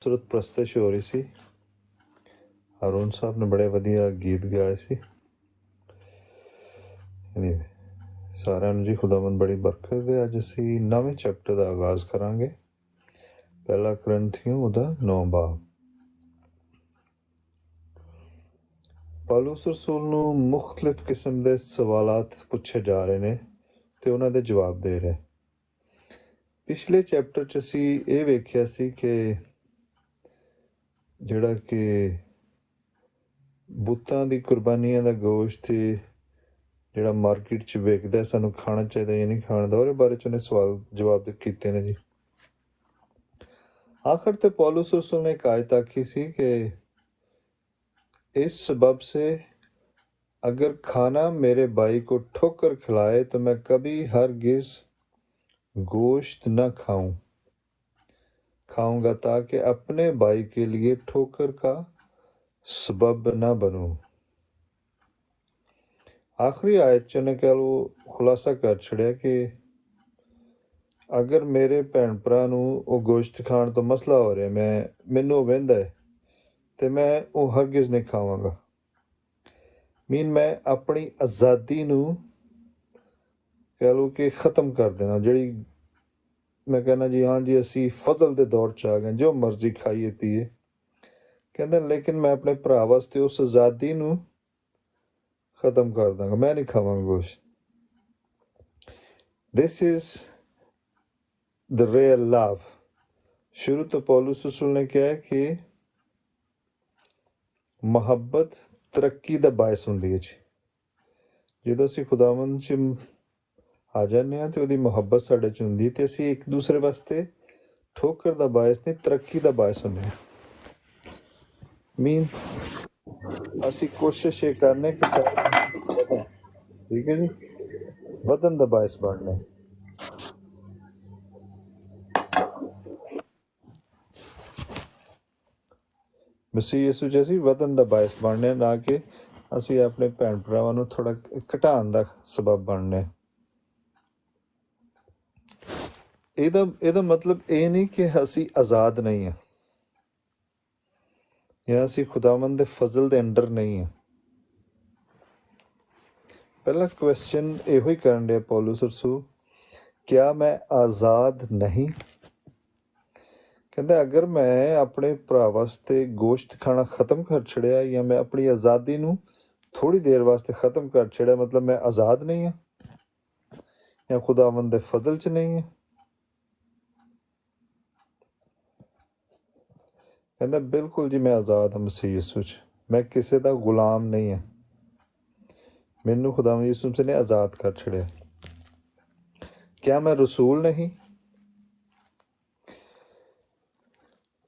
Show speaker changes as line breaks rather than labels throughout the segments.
खूबसूरत प्रस्तश हो रही सी। हारून साहब ने बड़े वधिया गीत गाए सी। Anyway, ਸਾਰਿਆਂ ਨੂੰ ਜੀ ਖੁਦਾਵੰਦ ਬੜੀ ਬਰਕਤ ਦੇ। ਅੱਜ ਅਸੀਂ ਨਵੇਂ ਚੈਪਟਰ ਦਾ ਆਗਾਜ਼ ਕਰਾਂਗੇ। ਪਹਿਲਾ ਕਰੰਥੀਓ ਉਹਦਾ 9 ਬਾਬ। ਪੌਲੁਸ ਰਸੂਲ ਨੂੰ ਮੁਖਤਲਿਫ ਕਿਸਮ ਦੇ ਸਵਾਲਾਤ ਪੁੱਛੇ ਜਾ ਰਹੇ ਨੇ ਤੇ ਉਹਨਾਂ ਦੇ ਜਵਾਬ ਦੇ ਰਹੇ। ਪਿਛਲੇ ਚੈਪਟਰ 'ਚ ਅਸੀਂ ਇਹ ਵੇਖਿਆ ਸੀ ਕਿ ਜਿਹੜਾ ਕਿ ਬੁੱਤਾਂ ਦੀ ਕੁਰਬਾਨੀਆਂ ਦਾ ਗੋਸ਼ਤ ਜਿਹੜਾ ਮਾਰਕੀਟ 'ਚ ਵਿਕਦਾ ਸਾਨੂੰ ਖਾਣਾ ਚਾਹੀਦਾ ਜਾਂ ਨਹੀਂ ਖਾਣਾ ਦਾ, ਉਹਦੇ ਬਾਰੇ 'ਚ ਉਹਨੇ ਸਵਾਲ ਜਵਾਬ ਕੀਤੇ ਨੇ ਜੀ। आखिर ते पौलुस रसूल ने एक आयत आखी सी कि इस सबब से अगर खाना मेरे भाई को ठोकर खिलाए तो मैं कभी हरगिज गोश्त न खाऊंगा ताकि अपने भाई के लिए ठोकर का सबब न बनूं। आखिरी आयत च ने कह लो खुलासा कर छड़िया कि अगर मेरे भैन भरा ਨੂੰ ਉਹ ਗੋਸ਼ਤ ਖਾਣ ਤੋਂ ਮਸਲਾ ਹੋ ਰਿਹਾ, ਮੈਨੂੰ ਉਹ ਵਹਿੰਦਾ ਹੈ ਤੇ ਮੈਂ ਉਹ ਹਰਗਿਜ਼ ਨਹੀਂ ਖਾਵਾਂਗਾ। ਮੈਂ ਆਪਣੀ ਆਜ਼ਾਦੀ ਨੂੰ ਕਹਿ ਲਓ ਕਿ ਖਤਮ ਕਰ ਦੇਣਾ। ਜਿਹੜੀ ਮੈਂ ਕਹਿੰਦਾ ਜੀ ਹਾਂ ਜੀ ਅਸੀਂ ਫਜ਼ਲ ਦੇ ਦੌਰ 'ਚ ਆ ਗਏ, ਜੋ ਮਰਜ਼ੀ ਖਾਈਏ ਪੀਏ। ਕਹਿੰਦਾ ਲੇਕਿਨ ਮੈਂ ਆਪਣੇ ਭਰਾ ਵਾਸਤੇ ਉਸ ਆਜ਼ਾਦੀ ਨੂੰ ਖਤਮ ਕਰ ਦਾਂਗਾ, ਮੈਂ ਨਹੀਂ ਖਾਵਾਂਗਾ ਗੋਸ਼ਤ। This is the real love। ਸ਼ੁਰੂ ਤੋਂ ਪੌਲੁਸ ਰਸੂਲ ਨੇ ਕਿਹਾ ਕਿ ਮੁਹੱਬਤ ਤਰੱਕੀ ਦਾ ਬਾਇਸ ਹੁੰਦੀ ਹੈ ਜੀ। ਜਦੋਂ ਅਸੀਂ ਖੁਦਾਵੰਦ 'ਚ ਆ ਜਾਂਦੇ ਹਾਂ ਤੇ ਉਹਦੀ ਮੁਹੱਬਤ ਸਾਡੇ 'ਚ ਹੁੰਦੀ ਤੇ ਅਸੀਂ ਇੱਕ ਦੂਸਰੇ ਵਾਸਤੇ ਠੋਕਰ ਦਾ ਬਾਇਸ ਨਹੀਂ, ਤਰੱਕੀ ਦਾ ਬਾਇਸ ਹੁੰਦੇ ਹਾਂ। ਅਸੀਂ ਕੋਸ਼ਿਸ਼ ਇਹ ਕਰਨੇ ਕਿ ਠੀਕ ਹੈ ਜੀ, ਵਧਣ ਦਾ ਬਾਇਸ ਬਣਨਾ। ਮਸੀਹ ਯਿਸੂ 'ਚ ਅਸੀਂ ਵਧਣ ਦਾ ਬਾਇਸ ਬਣਨੇ, ਨਾ ਕਿ ਅਸੀਂ ਆਪਣੇ ਭੈਣ ਭਰਾਵਾਂ ਨੂੰ ਥੋੜਾ ਘਟਾਉਣ ਦਾ ਸਬਬ ਬਣਨੇ। ਇਹਦਾ ਮਤਲਬ ਇਹ ਨਹੀਂ ਕਿ ਅਸੀਂ ਆਜ਼ਾਦ ਨਹੀਂ ਹਾਂ ਜਾਂ ਅਸੀਂ ਖੁਦਾਵੰਦ ਦੇ ਫਜ਼ਲ ਦੇ ਅੰਡਰ ਨਹੀਂ ਹਾਂ। ਪਹਿਲਾ ਕੁਐਸਚਨ ਇਹੋ ਹੀ ਕਰਨ ਡਿਆ ਪੌਲੁਸ ਰਸੂਲ, ਕਿਆ ਮੈਂ ਆਜ਼ਾਦ ਨਹੀਂ? ਕਹਿੰਦਾ ਅਗਰ ਮੈਂ ਆਪਣੇ ਭਰਾ ਵਾਸਤੇ ਗੋਸ਼ਤ ਖਾਣਾ ਖਤਮ ਕਰ ਛੜਿਆ ਜਾਂ ਮੈਂ ਆਪਣੀ ਆਜ਼ਾਦੀ ਨੂੰ ਥੋੜ੍ਹੀ ਦੇਰ ਵਾਸਤੇ ਖਤਮ ਕਰ ਛੜਿਆ, ਮਤਲਬ ਮੈਂ ਆਜ਼ਾਦ ਨਹੀਂ ਹਾਂ ਜਾਂ ਖੁਦਾਵੰਦ ਦੇ ਫਜ਼ਲ 'ਚ ਨਹੀਂ ਹਾਂ। ਕਹਿੰਦਾ ਬਿਲਕੁਲ ਜੀ ਮੈਂ ਆਜ਼ਾਦ ਹਾਂ ਮਸੀਹ ਯਿਸੂ 'ਚ, ਮੈਂ ਕਿਸੇ ਦਾ ਗੁਲਾਮ ਨਹੀਂ ਹਾਂ। ਮੈਨੂੰ ਖੁਦਾਵੰਦ ਯਿਸੂ ਨੇ ਆਜ਼ਾਦ ਕਰ ਛੜਿਆ। ਕਿਆ ਮੈਂ ਰਸੂਲ ਨਹੀਂ?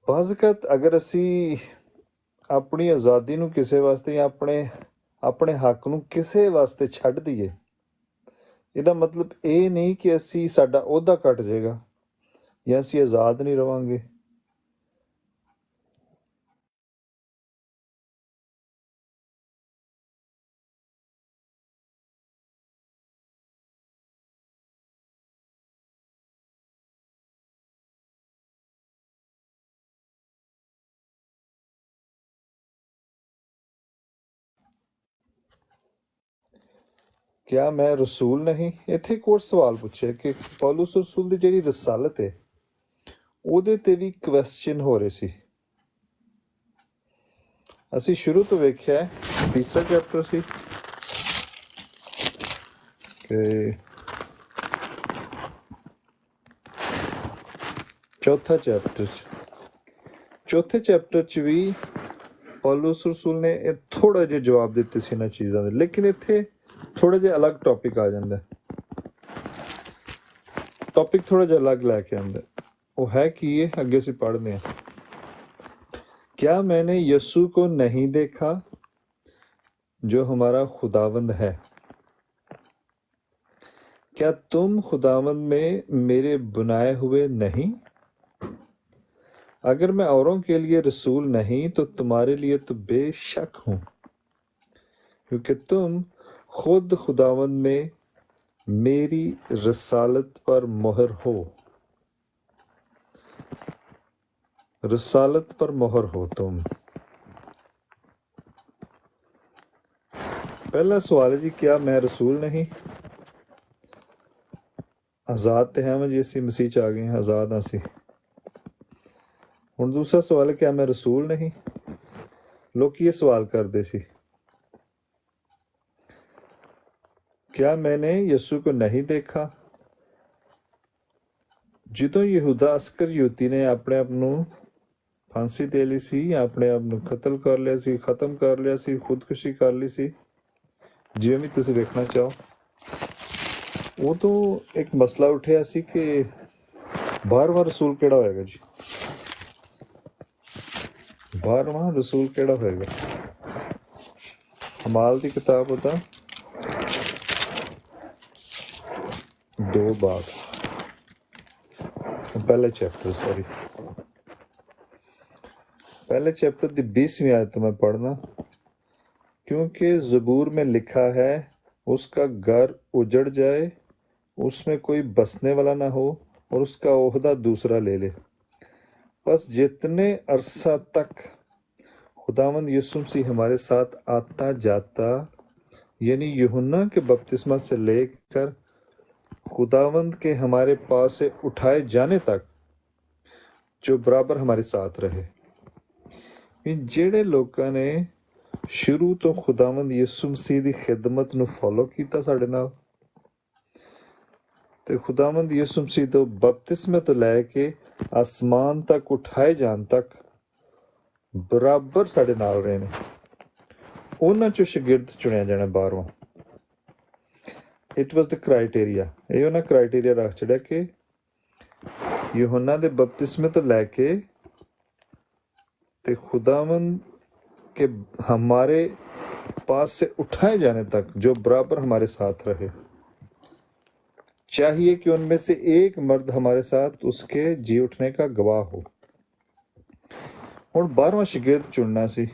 ਬਾਜ਼ਕਤ ਅਗਰ ਅਸੀਂ ਆਪਣੀ ਆਜ਼ਾਦੀ ਨੂੰ ਕਿਸੇ ਵਾਸਤੇ ਜਾਂ ਆਪਣੇ ਹੱਕ ਨੂੰ ਕਿਸੇ ਵਾਸਤੇ ਛੱਡ ਦਈਏ, ਇਹਦਾ ਮਤਲਬ ਇਹ ਨਹੀਂ ਕਿ ਸਾਡਾ ਅਹੁਦਾ ਘੱਟ ਜਾਏਗਾ ਜਾਂ ਅਸੀਂ ਆਜ਼ਾਦ ਨਹੀਂ ਰਵਾਂਗੇ। ਕਿਆ ਮੈਂ ਰਸੂਲ ਨਹੀਂ? ਇੱਥੇ ਇੱਕ ਹੋਰ ਸਵਾਲ ਪੁੱਛਿਆ ਕਿ ਪੌਲੁਸ ਰਸੂਲ ਦੀ ਜਿਹੜੀ ਰਸਾਲਤ ਹੈ ਉਹਦੇ ਤੇ ਵੀ ਕੁਐਸਚਨ ਹੋ ਰਹੇ ਸੀ। ਅਸੀਂ ਸ਼ੁਰੂ ਤੋਂ ਵੇਖਿਆ ਤੀਸਰਾ ਚੈਪਟਰ ਸੀ ਕਿ ਚੌਥੇ ਚੈਪਟਰ 'ਚ ਵੀ ਪੌਲੁਸ ਰਸੂਲ ਨੇ ਇਹ ਥੋੜਾ ਜਿਹਾ ਜਵਾਬ ਦਿੱਤੇ ਸੀ ਇਹਨਾਂ ਚੀਜ਼ਾਂ ਦੇ, ਲੇਕਿਨ ਇੱਥੇ ਥੋੜਾ ਜਿਹਾ ਅਲੱਗ ਟੌਪਿਕ ਆ ਜਾਂਦਾ, ਟੌਪਿਕ ਥੋੜਾ ਜਿਹਾ ਅਲੱਗ ਲੈ ਕੇ ਆਉਂਦਾ। ਉਹ ਹੈ ਕੀ ਹੈ, ਅੱਗੇ ਅਸੀਂ ਪੜ੍ਹਦੇ ਹਾਂ। क्या मैंने यीशु को नहीं देखा जो हमारा खुदावंद है? क्या तुम खुदावंद में मेरे बुनाए हुए नहीं? अगर मैं औरों के लिए रसूल नहीं तो तुम्हारे लिए तो बेशक हूं, क्योंकि तुम खुद खुदावंद में मेरी रसालत पर मोहर हो। रसालत पर मोहर हो तुम। पहला सवाल है जी, क्या मैं रसूल नहीं? आज़ाद तो हैं जी, असी मसीह च आ गए हैं, आज़ाद हाँ असी। हुण दूसरा सवाल है, क्या मैं रसूल नहीं? लोग ये सवाल करते सी, क्या मैंने यसू को नहीं देखा? ਜਦੋਂ ਯਹੂਦਾ ਅਸਕਰਯੂਤੀ ਨੇ ਆਪਣੇ ਆਪ ਨੂੰ ਫਾਂਸੀ ਦੇ ਲਈ ਸੀ, ਆਪਣੇ ਆਪ ਨੂੰ ਕਤਲ ਕਰ ਲਿਆ ਸੀ, ਖਤਮ ਕਰ ਲਿਆ ਸੀ, ਖੁਦਕੁਸ਼ੀ ਕਰ ਲਈ ਸੀ, ਜਿਵੇਂ ਵੀ ਤੁਸੀਂ ਵੇਖਣਾ ਚਾਹੋ, ਉਦੋਂ ਇੱਕ ਮਸਲਾ ਉੱਠਿਆ ਸੀ ਕਿ 12ਵਾਂ ਰਸੂਲ ਕਿਹੜਾ ਹੋਏਗਾ ਜੀ? 12ਵਾਂ ਰਸੂਲ ਕਿਹੜਾ ਹੋਏਗਾ? ਅਮਾਲ ਦੀ ਕਿਤਾਬ ਉਹਦਾ 2 ਬਾਬ, पहले चैप्टर पहले चैप्टर की 20वीं आयत में पढ़ना, क्योंकि ज़बूर में लिखा है, उसका घर उजड़ जाए, उसमें कोई बसने वाला ना हो, और उसका ओहदा दूसरा ले ले। बस जितने अरसा तक खुदावंद यीशु मसीह हमारे साथ आता जाता, यानी यूहन्ना के बपतिस्मा से लेकर खुदावंद के हमारे पास से उठाए जाने तक, जो बराबर हमारे साथ रहे। ਜਿਹੜੇ ਲੋਕਾਂ ਨੇ ਸ਼ੁਰੂ ਤੋਂ ਖੁਦਾਵੰਦ ਯਿਸੂ ਮਸੀਹ ਦੀ ਖਿਦਮਤ ਨੂੰ ਫੋਲੋ ਕੀਤਾ ਸਾਡੇ ਨਾਲ, ਤੇ ਖੁਦਾਵੰਦ ਯਿਸੂ ਮਸੀਹ ਤੋਂ ਬਪਤਿਸਮੇ ਤੋਂ ਲੈ ਕੇ ਆਸਮਾਨ ਤੱਕ ਉਠਾਏ ਜਾਣ ਤੱਕ ਬਰਾਬਰ ਸਾਡੇ ਨਾਲ ਰਹੇ ਨੇ, ਉਹਨਾਂ ਚੋਂ ਸ਼ਾਗਿਰਦ ਚੁਣਿਆ ਜਾਣਾ 12ਵਾਂ। It was the criteria. ਇਹ ਉਹਨਾਂ ਕ੍ਰਾਈਟੇਰੀਆ ਰੱਖ ਛੜਿਆ ਕਿ यूहन्ना दे बपतिस्मे तो लैके ते खुदावंद के हमारे पास से उठाए जाने तक, जो बराबर हमारे साथ रहे। चाहिए कि उनमें से एक मर्द हमारे साथ उसके जी उठने का गवाह हो। हुण 12वां शागिर्द चुनना सी।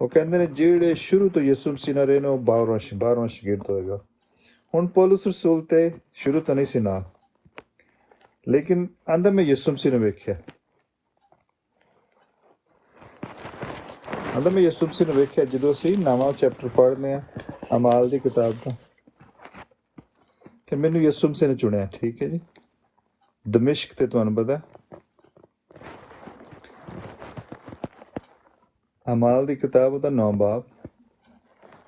वो कहंदे ने ਜਿਹੜੇ शुरू तो ਯਿਸੂ ਮਸੀਹ ਨਾਲ ਰਹੇ ਨੇ, ਉਹ 12ਵਾਂ शागिर्द होएगा। हुण पौलुस रसूल ते शुरू तो नहीं सी नाल, लेकिन आंदा मैं यीशु मसीह ने वेख्या, आंदा मैं यीशु मसीह ने वेख्या जो असी नवा चैप्टर पढ़ने अमाल की किताब का, कि मैनू यीशु मसीह ने चुनिया। ठीक है जी। दमिश्क ते तुहानू पता अमाल की किताब का 9 बाब,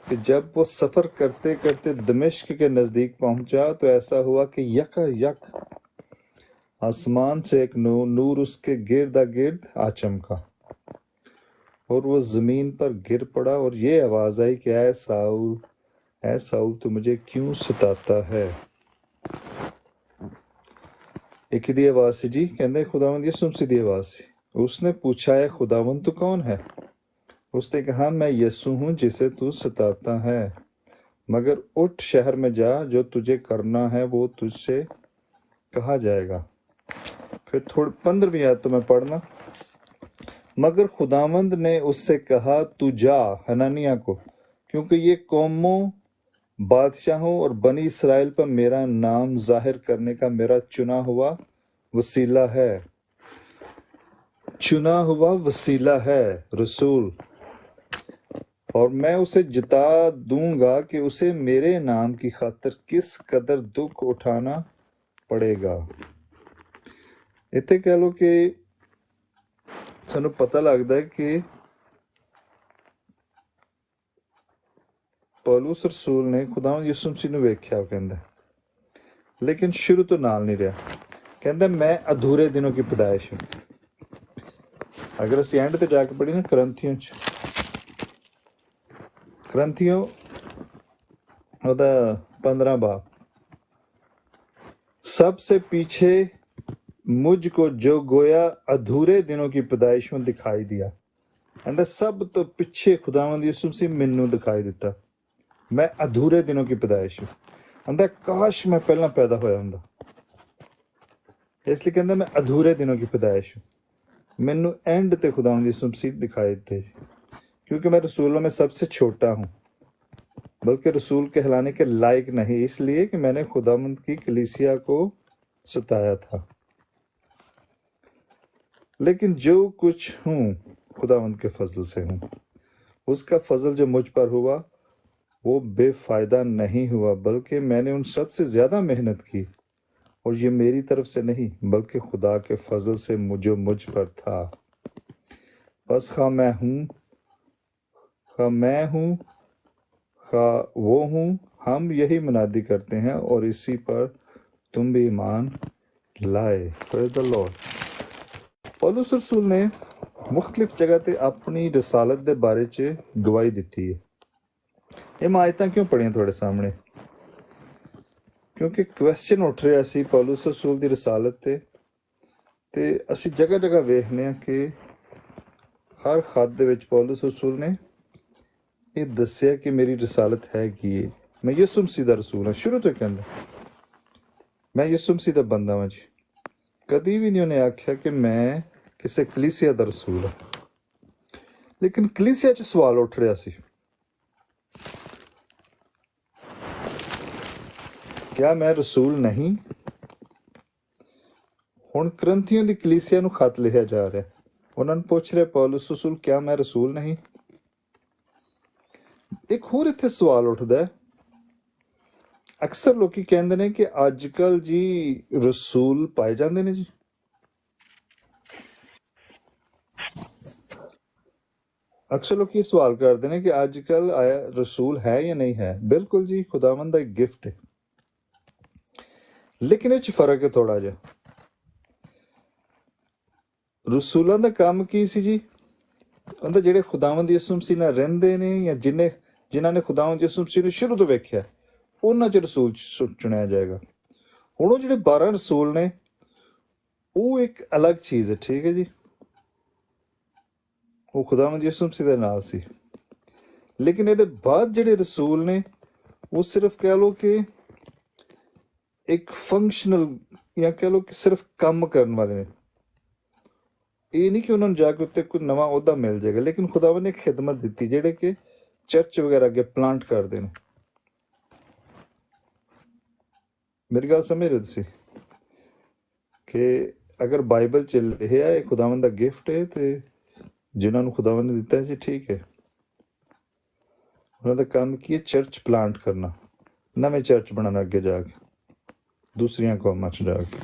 कि जब वो सफ़र करते करते दमिश्क के नज़दीक पहुंचा तो ऐसा हुआ कि यक आसमान से एक नूर उसके गिर्दा गिर्द आ चमका, और वो ज़मीन पर गिर पड़ा, और ये आवाज़ आई कि ऐ साउल तू मुझे क्यों सताता है। एक दी आवाज़ सी जी, कहते खुदावंद यीशु मसीह दी आवाज़ सी। उसने पूछा है खुदावंद तू कौन है? उसने कहा मैं यीशु हूँ जिसे तू सताता है, मगर उठ शहर में जा, जो तुझे करना है वो तुझसे कहा जाएगा। फिर थोड़ी 15वीं आयत तो मैं पढ़ना, मगर खुदावंद ने उससे कहा तू जा हनानिया को, क्योंकि ये कौमों, बादशाहों और बनी इसराइल पर मेरा नाम जाहिर करने का मेरा चुना हुआ वसीला है, चुना हुआ वसीला है, रसूल, और मैं उसे जिता दूंगा कि उसे मेरे नाम की खातिर किस कदर दुख उठाना पड़ेगा। इत्थे कह लो कि सानू पता लगता है कि पौलुस रसूल ने खुदावंद यीशु मसीह नूं वेख्या, कहंदा, लेकिन शुरू तो नाल नहीं रहा। कहंदा मैं अधूरे दिनों की पैदाइश हूं। अगर असीं एंड ते जाके पढ़ी ना करंथियों ओदा 15 बाब, सबसे पीछे मुझको जो गोया अधूरे दिनों की पैदाइश में दिखाई दिया। कहंदा सब तो पिछे खुदावंद यीशु मसीह मैनू दिखाई दिता, मैं अधूरे दिनों की पैदाइश हूं। कहंदा काश मैं पहला पैदा होया हुंदा, इसलिए कहंदा मैं अधूरे दिनों की पैदाइश हूं। मैनू एंड ते खुदावंद यीशु मसीह दिखाई दे, क्योंकि मैं रसूलों में सबसे छोटा हूं, बल्कि रसूल कहलाने के लायक नहीं, इसलिए कि मैंने खुदावंद की कलीसिया को सताया था। लेकिन जो कुछ हूँ खुदावंद के फजल से हूँ। उसका फजल जो मुझ पर हुआ वो बेफायदा नहीं हुआ, बल्कि मैंने उन सब से ज्यादा मेहनत की, और ये मेरी तरफ से नहीं बल्कि खुदा के फजल से जो मुझ पर था। बस खा मैं हूँ खा वो हूँ, हम यही मुनादी करते हैं और इसी पर तुम भी ईमान लाए। Praise the Lord. पौलुस रसूल ने मुख्तलिफ जगह ते अपनी रसालत दे बारे च गवाही दिती है। ये मैं आयतां क्यों पढ़ियां थोड़े सामने, क्योंकि क्वेश्चन उठ रहा सी पौलुस रसूल दी रसालत ते असी जगह जगह वेखने कि हर खत दे विच पौलुस रसूल ने ये दस्सिया कि मेरी रसालत है कि मैं यीशु मसीह दा रसूल हाँ। शुरू तो कहंदा मैं यीशु मसीह दा बंदा हाँ जी। कदी भी नहीं उन्हें आख्या कि मैं किसी कलीसिया दा रसूल हाँ। लेकिन कलीसिया च सवाल उठ रहा सी, क्या मैं रसूल नहीं? हुण करंथियों दी कलीसिया नूं खत लिखिया जा रहा है, उन्होंने पूछ रहे पौलुस रसूल क्या मैं रसूल नहीं? एक होर इत्थे सवाल उठदा है। अक्सर लोग कहते हैं कि अजकल जी रसूल पाए जाते हैं जी। अक्सर लोग ये सवाल करते हैं कि अजकल आया रसूल है या नहीं है। बिल्कुल जी, खुदावंद दा एक गिफ्ट है, लेकिन इस फर्क है थोड़ा जा। रसूलों का काम की सी जी? उन्हें जेडे खुदावंद यीशु मसीह नाल रहिंदे ने या जिन्होंने खुदावंद यीशु मसीह नूं शुरू तो वेख्या, उन्हां च रसूल चुनिया जाएगा। हुण वो जेडे 12 रसूल ने वो एक अलग चीज है, ठीक है जी। वो खुदावंद यीशु मसीह दे नाल सी, लेकिन ये बाद जेडे रसूल ने वो सिर्फ कह लो कि एक फंक्शनल या कह लो कि सिर्फ काम करने वाले ने। ये नहीं कि उन्होंने जाके उत्ते कोई नवा ओहदा मिल जाएगा, लेकिन खुदावन ने एक खिदमत दी जेडे कि चर्च वगैरह अगे प्लांट कर देने। मेरी गल समझ रहे तुसी कि अगर बाइबल च लिखिया है खुदावन दा गिफ्ट है तो जिन्होंने खुदावन ने दिता है जी, ठीक है। उन्होंने काम किया चर्च प्लांट करना, नवे चर्च बनाना अगे जाके दूसरिया कौमां च जाके।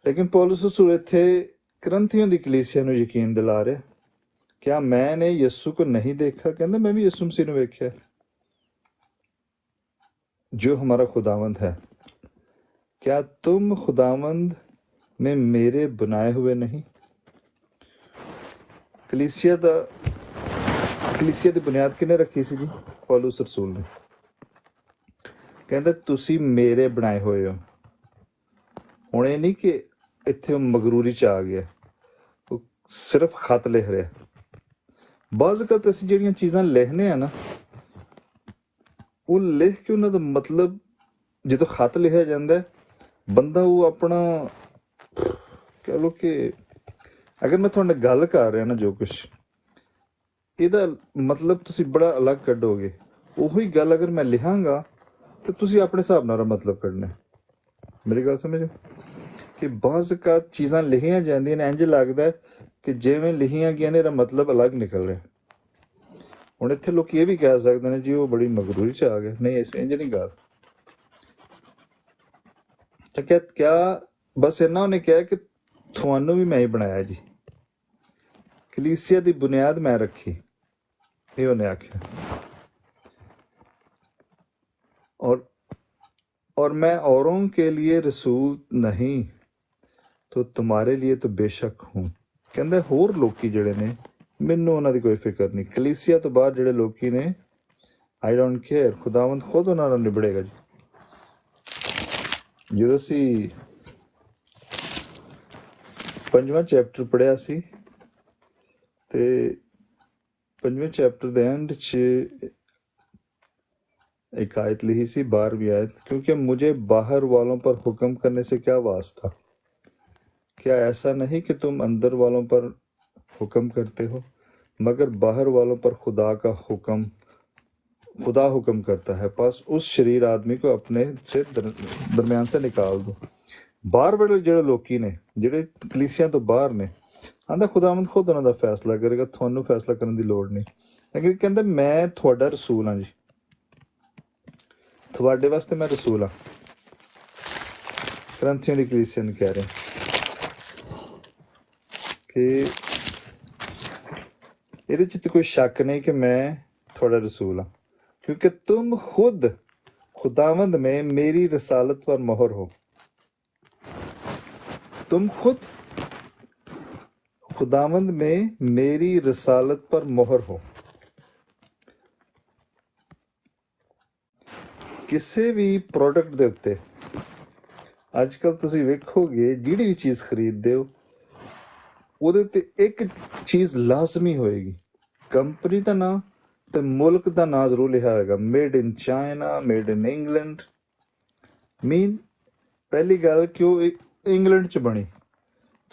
लेकिन पौलुस रसूल इत्थे करंथियों दी कलीसिया नूं यकीन दिला रहे, क्या मैंने यीशु को नहीं देखा? कहंदा मैं भी यीशु मसीह नूं वेख्या जो हमारा खुदावंद है। क्या तुम खुदावंद में मेरे बनाए हुए नहीं? कलीसिया दी बुनियाद किने रखी सी जी? पौलुस रसूल ने। कहंदा तुसी मेरे बनाए हुए हो। हुण ये नहीं कि इत्थे मगरूरी च आ गया, वो सिर्फ खत लिख रहा। बाज़ वक़्त असीं जिहड़ियां चीज़ां लिखने आ ना, वो लिख के उन्हां दा मतलब जो खत लिखिया जांदा है, बंदा वो अपना कह लो कि अगर मैं थोड़े गल कर रहा ना जो कुछ इहदा मतलब तुसी बड़ा अलग कड्डोगे। उही गल अगर मैं लिखांगा तो तुसी अपने हिसाब नाल मतलब कड्डना है। मेरी गल समझो कि बाज़ वक़्त चीज़ां लिखियां जांदियां ने, इंज लगदा है कि जिवें लिखियां गईयां ने इहदा मतलब अलग निकल रहा है। हुण इत्थे लोग ये भी कह सकते हैं जी वो बड़ी मगरूरी च आ गए। नहीं, इस इंज नहीं गल। तो क्या बस इन्ना उन्हें कहा कि थानू भी मैं ही बनाया जी, कलीसिया दी बुनियाद मैं रखी, ये उन्हें आख्या। और मैं औरों के लिए रसूल नहीं तो तुम्हारे लिए तो बेशक हूँ। कहंदा होर लोकी जिहड़े ने मैनू उन्हां दी कोई फिक्र नहीं। कलीसिया तो बाहर जिहड़े लोकी ने आई डोंट केयर, खुदावंद खुद उन्हां नाल निबड़ेगा जी। ਜਦੋਂ ਅਸੀਂ 5ਵਾਂ ਚੈਪਟਰ ਪੜਿਆ ਸੀ ਤੇ 5वें चैप्टर ਦੇ एंड ਚ एक आयत लिखी सी, 12वीं आयत, क्योंकि मुझे बाहर वालों पर हुक्म करने से क्या वास्ता? क्या ऐसा नहीं कि तुम अंदर वालों पर हुक्म करते हो, मगर बाहर वालों पर खुदा हुक्म करता है। बस उस शरीर आदमी को अपने से दरमियान से निकाल दो। ਬਾਹਰ ਵਾਲੇ ਜਿਹੜੇ ਲੋਕੀ ਨੇ, ਜਿਹੜੇ ਕਲੀਸਿਆਂ ਤੋਂ ਬਾਹਰ ਨੇ, ਆਂਦਾ ਖੁਦਾਵੰਦ ਖੁਦ ਉਹਨਾਂ ਦਾ ਫੈਸਲਾ ਕਰੇਗਾ, ਤੁਹਾਨੂੰ ਫੈਸਲਾ ਕਰਨ ਦੀ ਲੋੜ ਨਹੀਂ। ਲੇਕਿਨ ਕਹਿੰਦਾ ਮੈਂ ਤੁਹਾਡਾ ਰਸੂਲ ਹਾਂ ਜੀ, ਤੁਹਾਡੇ ਵਾਸਤੇ ਮੈਂ ਰਸੂਲ ਹਾਂ। ਕਰੰਥੀਆਂ ਦੀ ਕਲੀਸਿਆ ਨੂੰ ਕਹਿ ਰਹੇ ਕਿ ਇਹਦੇ 'ਚ ਤਾਂ ਕੋਈ ਸ਼ੱਕ ਨਹੀਂ ਕਿ ਮੈਂ ਤੁਹਾਡਾ रसूल हाँ, क्योंकि तुम खुद खुदावंद में मेरी रसालत पर मोहर हो। तुम खुद खुदावंद में मेरी रसालत पर मोहर हो। ਕਿਸੇ ਵੀ ਪ੍ਰੋਡਕਟ ਦੇ ਉੱਤੇ ਅੱਜ ਕੱਲ ਤੁਸੀਂ ਵੇਖੋਗੇ ਜਿਹੜੀ ਵੀ ਚੀਜ਼ ਖਰੀਦਦੇ ਹੋ ਉਹਦੇ ਤੇ ਇੱਕ ਚੀਜ਼ ਲਾਜ਼ਮੀ ਹੋਏਗੀ, ਕੰਪਨੀ ਦਾ ਨਾਂ ਤੇ ਮੁਲਕ ਦਾ ਨਾਂ ਜ਼ਰੂਰ ਲਿਖਿਆ ਹੋਏਗਾ, made in China, made in England. Mean ਪਹਿਲੀ ਗੱਲ ਕਿ ਉਹ ਇੰਗਲੈਂਡ 'ਚ ਬਣੀ,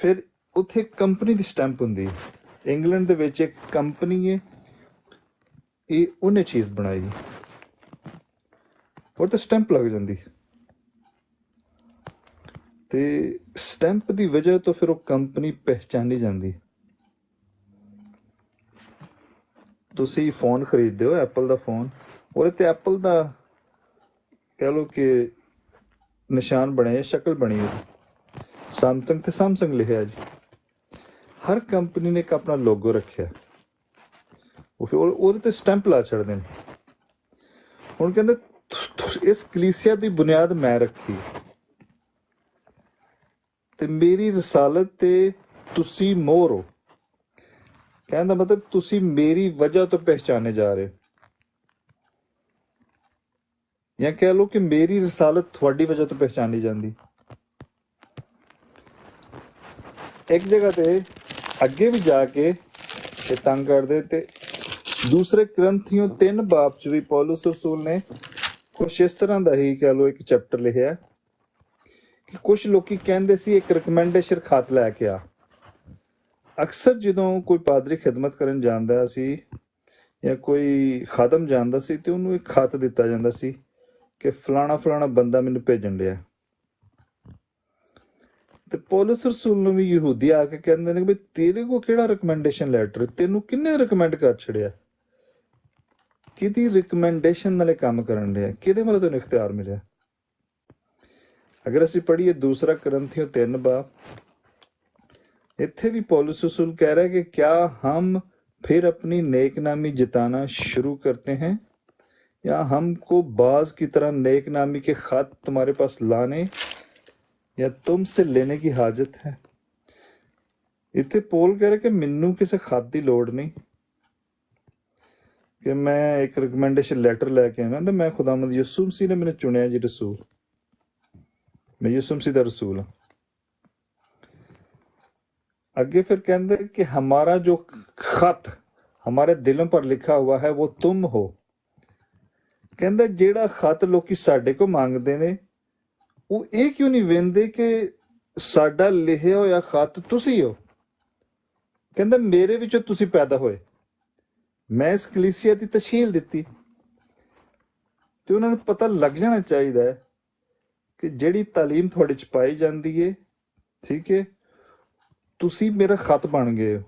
ਫਿਰ ਉੱਥੇ ਕੰਪਨੀ ਦੀ ਸਟੈਂਪ ਹੁੰਦੀ ਹੈ। ਇੰਗਲੈਂਡ ਦੇ ਵਿੱਚ ਇੱਕ ਕੰਪਨੀ ਹੈ, ਇਹ ਉਹਨੇ ਚੀਜ਼ ਬਣਾਈ ਔਰ ਤੇ ਸਟੈਂਪ ਲੱਗ ਜਾਂਦੀ ਤੇ ਸਟੈਂਪ ਦੀ ਵਜ੍ਹਾ ਤੋਂ ਫਿਰ ਉਹ ਕੰਪਨੀ ਪਹਿਚਾਨੀ ਜਾਂਦੀ। ਤੁਸੀਂ ਫੋਨ ਖਰੀਦਦੇ ਹੋ ਐਪਲ ਦਾ ਫੋਨ, ਉਹਦੇ ਤੇ ਐਪਲ ਦਾ ਕਹਿ ਲਓ ਕਿ ਨਿਸ਼ਾਨ ਬਣਿਆ, ਸ਼ਕਲ ਬਣੀ ਉਹਦੀ। ਸੈਮਸੰਗ ਤੇ ਸੈਮਸੰਗ ਲਿਖਿਆ ਜੀ। ਹਰ ਕੰਪਨੀ ਨੇ ਇੱਕ ਆਪਣਾ ਲੋਗੋ ਰੱਖਿਆ, ਉਹ ਫਿਰ ਉਹਦੇ ਤੇ ਸਟੈਂਪ ਲਾ ਛੱਡਦੇ ਨੇ। ਹੁਣ ਕਹਿੰਦੇ ਇਸ ਕਲੀਸਿਆ ਦੀ ਬੁਨਿਆਦ ਮੈਂ ਰੱਖੀ ਤੇ ਮੇਰੀ ਰਸਾਲਤ ਤੇ ਤੁਸੀਂ ਮੋਹਰ ਹੋ। ਕਹਿਣ ਦਾ ਮਤਲਬ ਤੁਸੀਂ ਮੇਰੀ ਵਜ੍ਹਾ ਤੋਂ ਪਹਿਚਾਨੇ ਜਾ ਰਹੇ ਹੋ, ਜਾਂ ਕਹਿ ਲਓ ਕਿ ਮੇਰੀ ਰਸਾਲਤ ਤੁਹਾਡੀ ਵਜ੍ਹਾ ਤੋਂ ਪਹਿਚਾਨੀ ਜਾਂਦੀ। ਇੱਕ ਜਗ੍ਹਾ ਤੇ ਅੱਗੇ ਵੀ ਜਾ ਕੇ ਇਹ ਤੰਗ ਕਰਦੇ ਤੇ ਦੂਸਰੇ ਕਰੰਥੀਓ 3 ਬਾਬ 'ਚ ਵੀ ਪੌਲੁਸ ਰਸੂਲ ਨੇ ਕੁਛ ਇਸ ਤਰ੍ਹਾਂ ਦਾ ਹੀ ਕਹਿ ਲਓ ਇੱਕ ਚੈਪਟਰ ਲਿਖਿਆ ਕਿ ਕੁਛ ਲੋਕੀ ਕਹਿੰਦੇ ਸੀ ਇੱਕ ਰਿਕਮੈਂਡੇਸ਼ਨ ਖਤ ਲੈ ਕੇ ਆ। ਅਕਸਰ ਜਦੋਂ ਕੋਈ ਪਾਦਰੀ ਖਿਦਮਤ ਕਰਨ ਜਾਂਦਾ ਸੀ ਜਾਂ ਕੋਈ ਖਾਦਮ ਜਾਂਦਾ ਸੀ ਤੇ ਉਹਨੂੰ ਇੱਕ ਖਤ ਦਿੱਤਾ ਜਾਂਦਾ ਸੀ ਕਿ ਫਲਾਣਾ ਬੰਦਾ ਮੈਨੂੰ ਭੇਜਣ ਡਿਆ। ਤੇ ਪੌਲੁਸ ਰਸੂਲ ਨੂੰ ਵੀ ਯਹੂਦੀ ਆ ਕੇ ਕਹਿੰਦੇ ਨੇ ਕਿ ਤੇਰੇ ਕੋਲ ਕਿਹੜਾ ਰਿਕਮੈਂਡੇਸ਼ਨ ਲੈਟਰ, ਤੈਨੂੰ ਕਿੰਨੇ ਰਿਕਮੈਂਡ ਕਰ ਛੜਿਆ, ਕਿਹਦੀ ਰਿਕਮੈਂਡੇਸ਼ਨ ਨਾਲੇ ਕੰਮ ਕਰਨ ਡਿਆ, ਕਿਹਦੇ ਵੱਲੋਂ ਤੈਨੂੰ ਇਖਤਿਆਰ ਮਿਲਿਆ। ਅਗਰ ਅਸੀਂ ਪੜ੍ਹੀਏ ਦੂਸਰਾ ਕਰੰਥੀਓ 3 ਬਾਬ, ਇੱਥੇ ਵੀ पौलुस रसूल कह रहा है कि क्या हम फिर अपनी नेकनामी जिताना शुरू करते हैं या हमको बाज की तरह नेकनामी के खत तुम्हारे पास लाने या तुमसे लेने की हाजत है। इतने पौल कह रहा कि मैनू किसी खत की लोड़ नहीं कि मैं एक रिकमेंडेशन लैटर लैके आया, तो मैं खुदावंद यीशु मसीह ने मैंने चुनिया जी रसूल, मैं यीशु मसीह का रसूल हाँ। आगे फिर कहते कि हमारा जो खत हमारे दिलों पर लिखा हुआ है वो तुम हो। कहते जेड़ा खत लोग साडे को मांगते ने वो ये क्यों नहीं वेंदे कि साडा लिखिया होया खत तुसी हो। कहते मेरे विचों तुसी पैदा होए, मैं इस कलीसिया की तशहील दी। तो उन्होंने पता लग जाना चाहिए कि जिहड़ी तालीम तुहाडे च पाई जाती है, ठीक है, ਤੁਸੀਂ ਮੇਰਾ ਖਤ ਬਣ ਗਏ ਹੋ,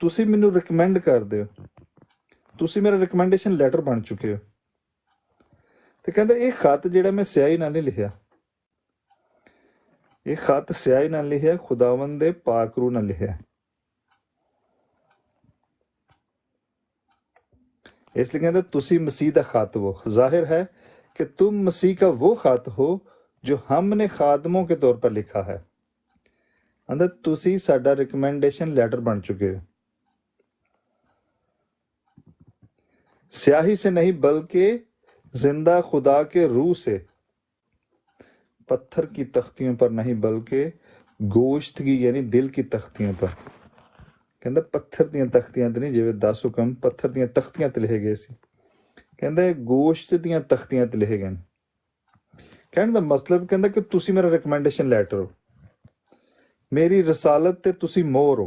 ਤੁਸੀਂ ਮੈਨੂੰ ਰਿਕਮੈਂਡ ਕਰਦੇ ਹੋ, ਤੁਸੀਂ ਮੇਰਾ ਰਿਕਮੈਂਡੇਸ਼ਨ ਲੈਟਰ ਬਣ ਚੁੱਕੇ ਹੋ। ਤੇ ਕਹਿੰਦਾ ਇਹ ਖਤ ਜਿਹੜਾ ਮੈਂ ਸਿਆਹੀ ਨਾਲ ਨਹੀਂ ਲਿਖਿਆ, ਇਹ ਖਤ ਸਿਆਹੀ ਨਾਲ ਲਿਖਿਆ, ਖੁਦਾਵੰਦ ਦੇ ਪਾਕ ਰੂਹ ਨਾਲ ਲਿਖਿਆ। इसलिए कहते तुसी मसीह का खत हो। जाहिर है कि तुम मसीह का वो खत हो जो हमने खादमों के तौर पर लिखा है। अंदर तुसी साडा रिकमेंडेशन लेटर बन चुके हो, स्याही से नहीं बल्कि जिंदा खुदा के रूह से, पत्थर की तख्तियों पर नहीं बल्कि गोश्त की यानी दिल की तख्तियों पर। कहता पत्थर दियां तख्तियां ते नहीं, जिवें 10 हुकम पत्थर दियां तख्तियां ते लिखे गए सी, कहता गोश्त दियां तख्तियां ते लिखे गए। कहने का मतलब कहता कि तुसी मेरा रिकमेंडेशन लैटर हो, मेरी रसालत ते तुसी मोहर हो,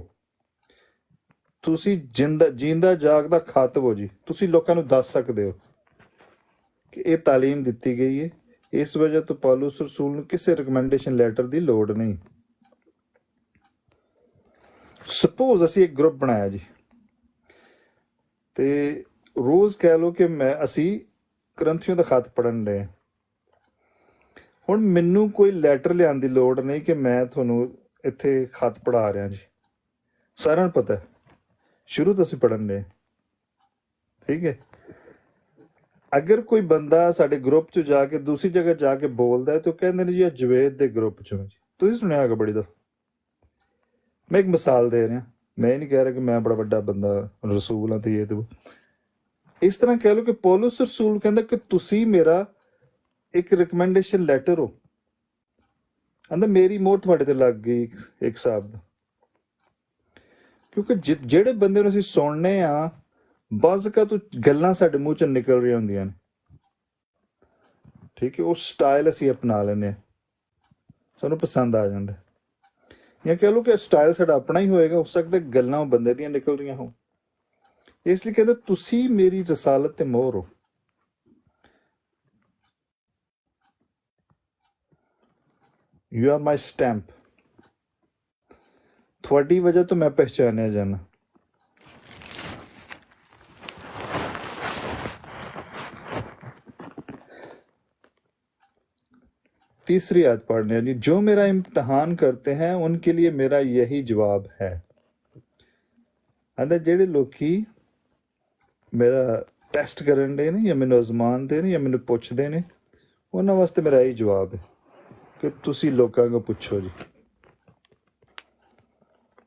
तुसी जींदा जागदा खातब हो जी। तुसी लोकां नूं दस सकदे हो कि ये तालीम दित्ती गई है, इस वजह तो पौलुस रसूल ਨੂੰ ਕਿਸੇ ਰਿਕਮੈਂਡੇਸ਼ਨ ਲੈਟਰ ਦੀ ਲੋੜ ਨਹੀਂ। ਸਪੋਜ਼ ਅਸੀਂ ਇੱਕ ਗਰੁੱਪ ਬਣਾਇਆ ਜੀ, ਤੇ ਰੋਜ਼ ਕਹਿ ਲਓ ਕਿ ਅਸੀਂ ਕਰੰਥੀਆਂ ਦਾ ਖਤ ਪੜ੍ਹਨ ਰਹੇ। ਹੁਣ ਮੈਨੂੰ ਕੋਈ ਲੈਟਰ ਲਿਆਉਣ ਦੀ ਲੋੜ ਨਹੀਂ ਕਿ ਮੈਂ ਤੁਹਾਨੂੰ ਇੱਥੇ ਖਤ ਪੜ੍ਹਾ ਰਿਹਾ ਜੀ, ਸਾਰਿਆਂ ਨੂੰ ਪਤਾ ਸ਼ੁਰੂ ਤੋਂ ਅਸੀਂ ਪੜ੍ਹਨ ਰਹੇ, ਠੀਕ ਹੈ। ਅਗਰ ਕੋਈ ਬੰਦਾ ਸਾਡੇ ਗਰੁੱਪ 'ਚ ਜਾ ਕੇ ਦੂਸਰੀ ਜਗ੍ਹਾ ਜਾ ਕੇ ਬੋਲਦਾ ਹੈ ਤਾਂ ਕਹਿੰਦੇ ਨੇ ਜੀ ਇਹ ਜਵੇਦ ਦੇ ਗਰੁੱਪ 'ਚੋਂ ਜੀ, ਤੁਸੀਂ ਸੁਣਿਆ ਹੋਗਾ ਬੜੀ ਦਫਾ। ਮੈਂ ਇੱਕ ਮਿਸਾਲ ਦੇ ਰਿਹਾ, ਮੈਂ ਇਹ ਨਹੀਂ ਕਹਿ ਰਿਹਾ ਕਿ ਮੈਂ ਬੜਾ ਵੱਡਾ ਬੰਦਾ ਰਸੂਲ ਹਾਂ ਤੇ ਇਹ ਤੇ ਇਸ ਤਰ੍ਹਾਂ ਕਹਿ ਲਓ ਕਿ ਪੌਲੁਸ ਰਸੂਲ ਕਹਿੰਦਾ ਕਿ ਤੁਸੀਂ ਮੇਰਾ ਇੱਕ ਰਿਕਮੈਂਡੇਸ਼ਨ ਲੈਟਰ ਹੋ। ਕਹਿੰਦਾ ਮੇਰੀ ਮੋਹਰ ਤੁਹਾਡੇ ਤੇ ਲੱਗ ਗਈ ਇੱਕ ਹਿਸਾਬ ਦਾ, ਕਿਉਂਕਿ ਜਿਹੜੇ ਬੰਦੇ ਨੂੰ ਅਸੀਂ ਸੁਣਨੇ ਆ ਬਸ ਕਾ ਤੂੰ ਗੱਲਾਂ ਸਾਡੇ ਮੂੰਹ 'ਚ ਨਿਕਲ ਰਹੀਆਂ ਹੁੰਦੀਆਂ ਨੇ, ਠੀਕ ਹੈ। ਉਹ ਸਟਾਈਲ ਅਸੀਂ ਅਪਣਾ ਲੈਂਦੇ ਹਾਂ, ਸਾਨੂੰ ਪਸੰਦ ਆ ਜਾਂਦਾ, ਜਾਂ ਕਹਿ ਲਓ ਕਿ ਸਟਾਈਲ ਸਾਡਾ ਆਪਣਾ ਹੀ ਹੋਏਗਾ, ਹੋ ਸਕਦਾ ਗੱਲਾਂ ਉਹ ਬੰਦੇ ਦੀਆਂ ਨਿਕਲ ਰਹੀਆਂ ਹੋਣ। ਇਸ ਲਈ ਕਹਿੰਦਾ ਤੁਸੀਂ ਮੇਰੀ ਰਸਾਲਤ ਤੇ ਮੋਹਰ ਹੋ। ਯੂ ਆਰ ਮਾਈ ਸਟੈਂਪ, ਤੁਹਾਡੀ ਵਜ੍ਹਾ ਤੋਂ ਮੈਂ ਪਹਿਚਾਨਿਆ ਜਾਣਾ। तीसरी आयत पढ़ने हैं जी, जो मेरा इम्तिहान करते हैं उनके लिए मेरा यही जवाब है। आंदा जेड़े लोकी मेरा टेस्ट करन दे ने या मैनू आजमान दे ने या मैनू पुछदे ने, उन्हां वास्ते मेरा यही जवाब है कि तुसी लोकां को पुछो जी,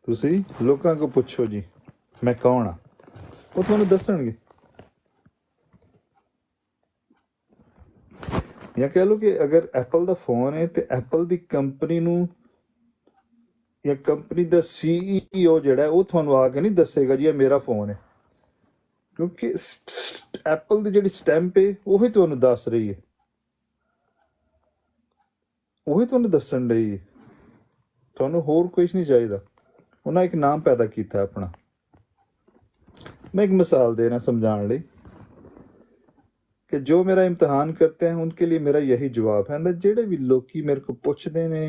तुसी लोकां को पुछो जी मैं कौन हाँ, वो तुहानू दसणगे। ਜਾਂ ਕਹਿ ਲਓ ਕਿ ਅਗਰ ਐਪਲ ਦਾ ਫੋਨ ਹੈ ਤੇ ਐਪਲ ਦੀ ਕੰਪਨੀ ਨੂੰ ਜਾਂ ਕੰਪਨੀ ਦਾ CEO ਜਿਹੜਾ ਉਹ ਤੁਹਾਨੂੰ ਆ ਕੇ ਨਹੀਂ ਦੱਸੇਗਾ ਜੀ ਇਹ ਮੇਰਾ ਫੋਨ ਹੈ, ਕਿਉਂਕਿ ਐਪਲ ਦੀ ਜਿਹੜੀ ਸਟੈਂਪ ਹੈ ਉਹੀ ਤੁਹਾਨੂੰ ਦੱਸ ਰਹੀ ਹੈ, ਉਹੀ ਤੁਹਾਨੂੰ ਦੱਸਣ ਰਹੀ ਹੈ, ਤੁਹਾਨੂੰ ਹੋਰ ਕੁਝ ਨਹੀਂ ਚਾਹੀਦਾ। ਉਹਨਾਂ ਇੱਕ ਨਾਮ ਪੈਦਾ ਕੀਤਾ ਆਪਣਾ। ਮੈਂ ਇੱਕ ਮਿਸਾਲ ਦੇ ਰਿਹਾ ਸਮਝਾਉਣ ਲਈ कि जो मेरा इम्तिहान करते हैं उनके लिए मेरा यही जवाब है। ਜਿਹੜੇ ਵੀ ਲੋਕੀ ਮੇਰੇ ਕੋਲ ਪੁੱਛਦੇ ਨੇ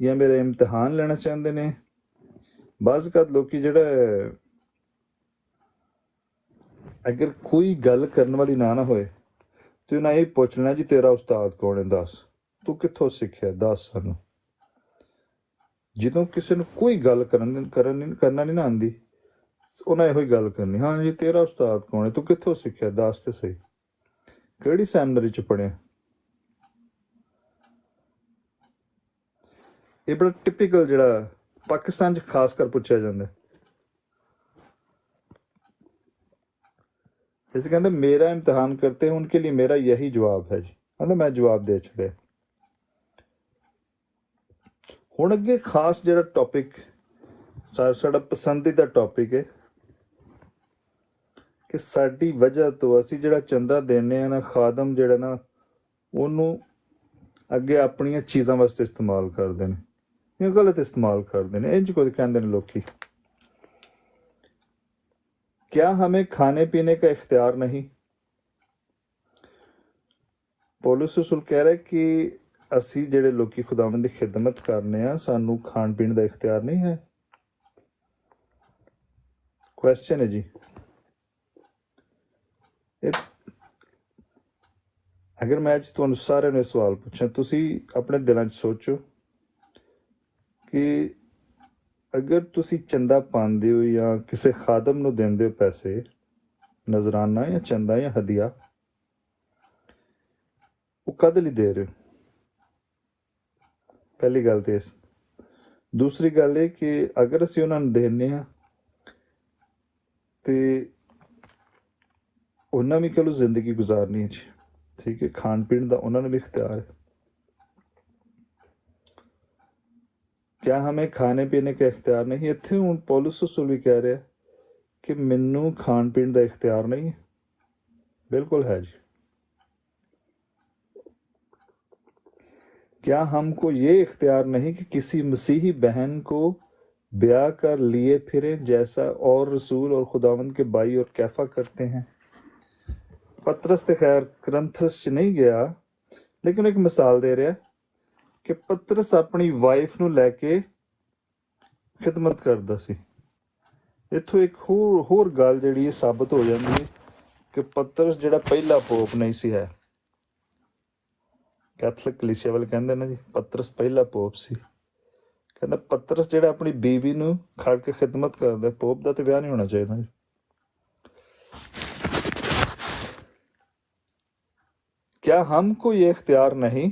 ਜਾਂ ਮੇਰਾ ਇਮਤਿਹਾਨ ਲੈਣਾ ਚਾਹੁੰਦੇ ਨੇ, ਬਾਜ਼ ਕਦ ਲੋਕੀ ਜਿਹੜਾ ਅਗਰ ਕੋਈ ਗੱਲ ਕਰਨ ਵਾਲੀ ਨਾ ਹੋਏ ਤੇ ਉਹਨਾਂ ਇਹ ਪੁੱਛਣਾ ਜੀ ਤੇਰਾ ਉਸਤਾਦ ਕੌਣ ਹੈ, ਦੱਸ ਤੂੰ ਕਿੱਥੋਂ ਸਿੱਖਿਆ, ਦੱਸ ਸਾਨੂੰ। ਜਦੋਂ ਕਿਸੇ ਨੂੰ ਕੋਈ ਗੱਲ ਕਰਨਾ ਨਹੀਂ ਨਾ ਆਉਂਦੀ, ਉਹਨਾਂ ਇਹੋ ਹੀ ਗੱਲ ਕਰਨੀ, ਹਾਂ ਜੀ ਤੇਰਾ ਉਸਤਾਦ ਕੌਣ ਹੈ, ਤੂੰ ਕਿੱਥੋਂ ਸਿੱਖਿਆ, ਦੱਸ ਤੇ ਸਹੀ, ਕਿਹੜੀ ਸੈਮਨਰੀ 'ਚ ਪੜ੍ਹਿਆ। ਇਹ ਬੜਾ ਟਿਪੀਕਲ ਜਿਹੜਾ ਪਾਕਿਸਤਾਨ 'ਚ ਖਾਸ ਕਰ ਪੁੱਛਿਆ ਜਾਂਦਾ। ਇਸ ਕਹਿੰਦੇ ਮੇਰਾ ਇਮਤਿਹਾਨ ਕਰਤੇ हैं उनके लिए मेरा यही जवाब है ਜੀ, ਕਹਿੰਦਾ ਮੈਂ ਜਵਾਬ ਦੇ ਛੜਿਆ। ਹੁਣ ਅੱਗੇ ਖਾਸ ਜਿਹੜਾ ਟੌਪਿਕ ਸਾਡਾ ਪਸੰਦੀਦਾ ਟੌਪਿਕ ਹੈ ਕਿ ਸਾਡੀ ਵਜ੍ਹਾ ਤੋਂ ਅਸੀਂ ਜਿਹੜਾ ਚੰਦਾ ਦਿੰਦੇ ਆ ਨਾ, ਖਾਦਮ ਜਿਹੜਾ ਨਾ ਉਹਨੂੰ ਅੱਗੇ ਆਪਣੀਆਂ ਚੀਜ਼ਾਂ ਵਾਸਤੇ ਇਸਤੇਮਾਲ ਕਰਦੇ ਨੇ ਜਾਂ ਗਲਤ ਇਸਤੇਮਾਲ ਕਰਦੇ ਨੇ। ਇੰਝ ਕੁਝ ਕਹਿੰਦੇ ਨੇ ਲੋਕੀ, क्या हमें खाने पीने का इख्तियार नहीं। पौलुस रसूल कह रहा है कि ਅਸੀਂ ਜਿਹੜੇ ਲੋਕੀ ਖੁਦਾਵੰਦ ਦੀ ਖਿਦਮਤ ਕਰਨੇ ਆ ਸਾਨੂੰ ਖਾਣ ਪੀਣ ਦਾ ਇਖਤਿਆਰ ਨਹੀਂ ਹੈ। ਕੁਐਸਚਨ ਹੈ ਜੀ, ਅਗਰ ਮੈਂ ਅੱਜ ਤੁਹਾਨੂੰ ਸਾਰਿਆਂ ਨੂੰ ਸਵਾਲ ਪੁੱਛਾਂ, ਤੁਸੀਂ ਆਪਣੇ ਦਿਲਾਂ 'ਚ ਸੋਚੋ ਕਿ ਅਗਰ ਤੁਸੀਂ ਚੰਦਾ ਪਾਉਂਦੇ ਹੋ ਜਾਂ ਕਿਸੇ ਖਾਦਮ ਨੂੰ ਦਿੰਦੇ ਹੋ ਪੈਸੇ, ਨਜ਼ਰਾਨਾ ਜਾਂ ਚੰਦਾ ਜਾਂ ਹਦੀਆ, ਉਹ ਕਦ ਲਈ ਦੇ ਰਹੇ ਹੋ? ਪਹਿਲੀ ਗੱਲ ਤੇ ਦੂਸਰੀ ਗੱਲ ਇਹ ਕਿ ਅਗਰ ਅਸੀਂ ਉਹਨਾਂ ਨੂੰ ਦਿੰਦੇ ਹਾਂ ਤੇ ਉਹਨਾਂ ਵੀ ਕਹਿ ਲਓ ਜ਼ਿੰਦਗੀ ਗੁਜ਼ਾਰਨੀ ਹੈ ਜੀ, ਠੀਕ ਹੈ, ਖਾਣ ਪੀਣ ਦਾ ਉਹਨਾਂ ਨੂੰ ਵੀ ਇਖਤਿਆਰ ਹੈ। क्या हमें खाने पीने का इख्तियार नहीं? ਇੱਥੇ ਹੁਣ ਪੌਲੁਸ ਰਸੂਲ ਵੀ ਕਹਿ ਰਿਹਾ ਕਿ ਮੈਨੂੰ ਖਾਣ ਪੀਣ ਦਾ ਇਖਤਿਆਰ ਨਹੀਂ ਹੈ। ਬਿਲਕੁਲ ਹੈ जी। क्या हमको ये इख्तियार नहीं कि किसी मसीही बहन को ब्याह कर लिए फिरे जैसा और रसूल और खुदावंद के भाई और कैफा करते हैं। पतरस ते खैर करंथस च नहीं गया, ਲੇਕਿਨ ਇੱਕ ਮਿਸਾਲ ਦੇ ਰਿਹਾ ਕਿ ਪਤਰਸ ਆਪਣੀ ਵਾਈਫ ਨੂੰ ਲੈ ਕੇ ਖਿਦਮਤ ਕਰਦਾ ਸੀ। ਇੱਥੋਂ ਇੱਕ ਹੋਰ ਗੱਲ ਜਿਹੜੀ ਸਾਬਤ ਹੋ ਜਾਂਦੀ ਹੈ ਕਿ ਪਤਰਸ ਜਿਹੜਾ ਪਹਿਲਾ ਪੋਪ ਨਹੀਂ ਸੀ ਹੈ। ਕੈਥੋਲਿਕ ਕਲੀਸਿਆ ਵਾਲੇ ਕਹਿੰਦੇ ਨਾ ਜੀ ਪਤਰਸ ਪਹਿਲਾ ਪੋਪ ਸੀ। ਕਹਿੰਦਾ ਪਤਰਸ ਜਿਹੜਾ ਆਪਣੀ ਬੀਵੀ ਨੂੰ ਖੜ ਕੇ ਖਿਦਮਤ ਕਰਦਾ, ਪੋਪ ਦਾ ਤੇ ਵਿਆਹ ਨਹੀਂ ਹੋਣਾ ਚਾਹੀਦਾ ਜੀ। क्या हमको ये इख्तियार नहीं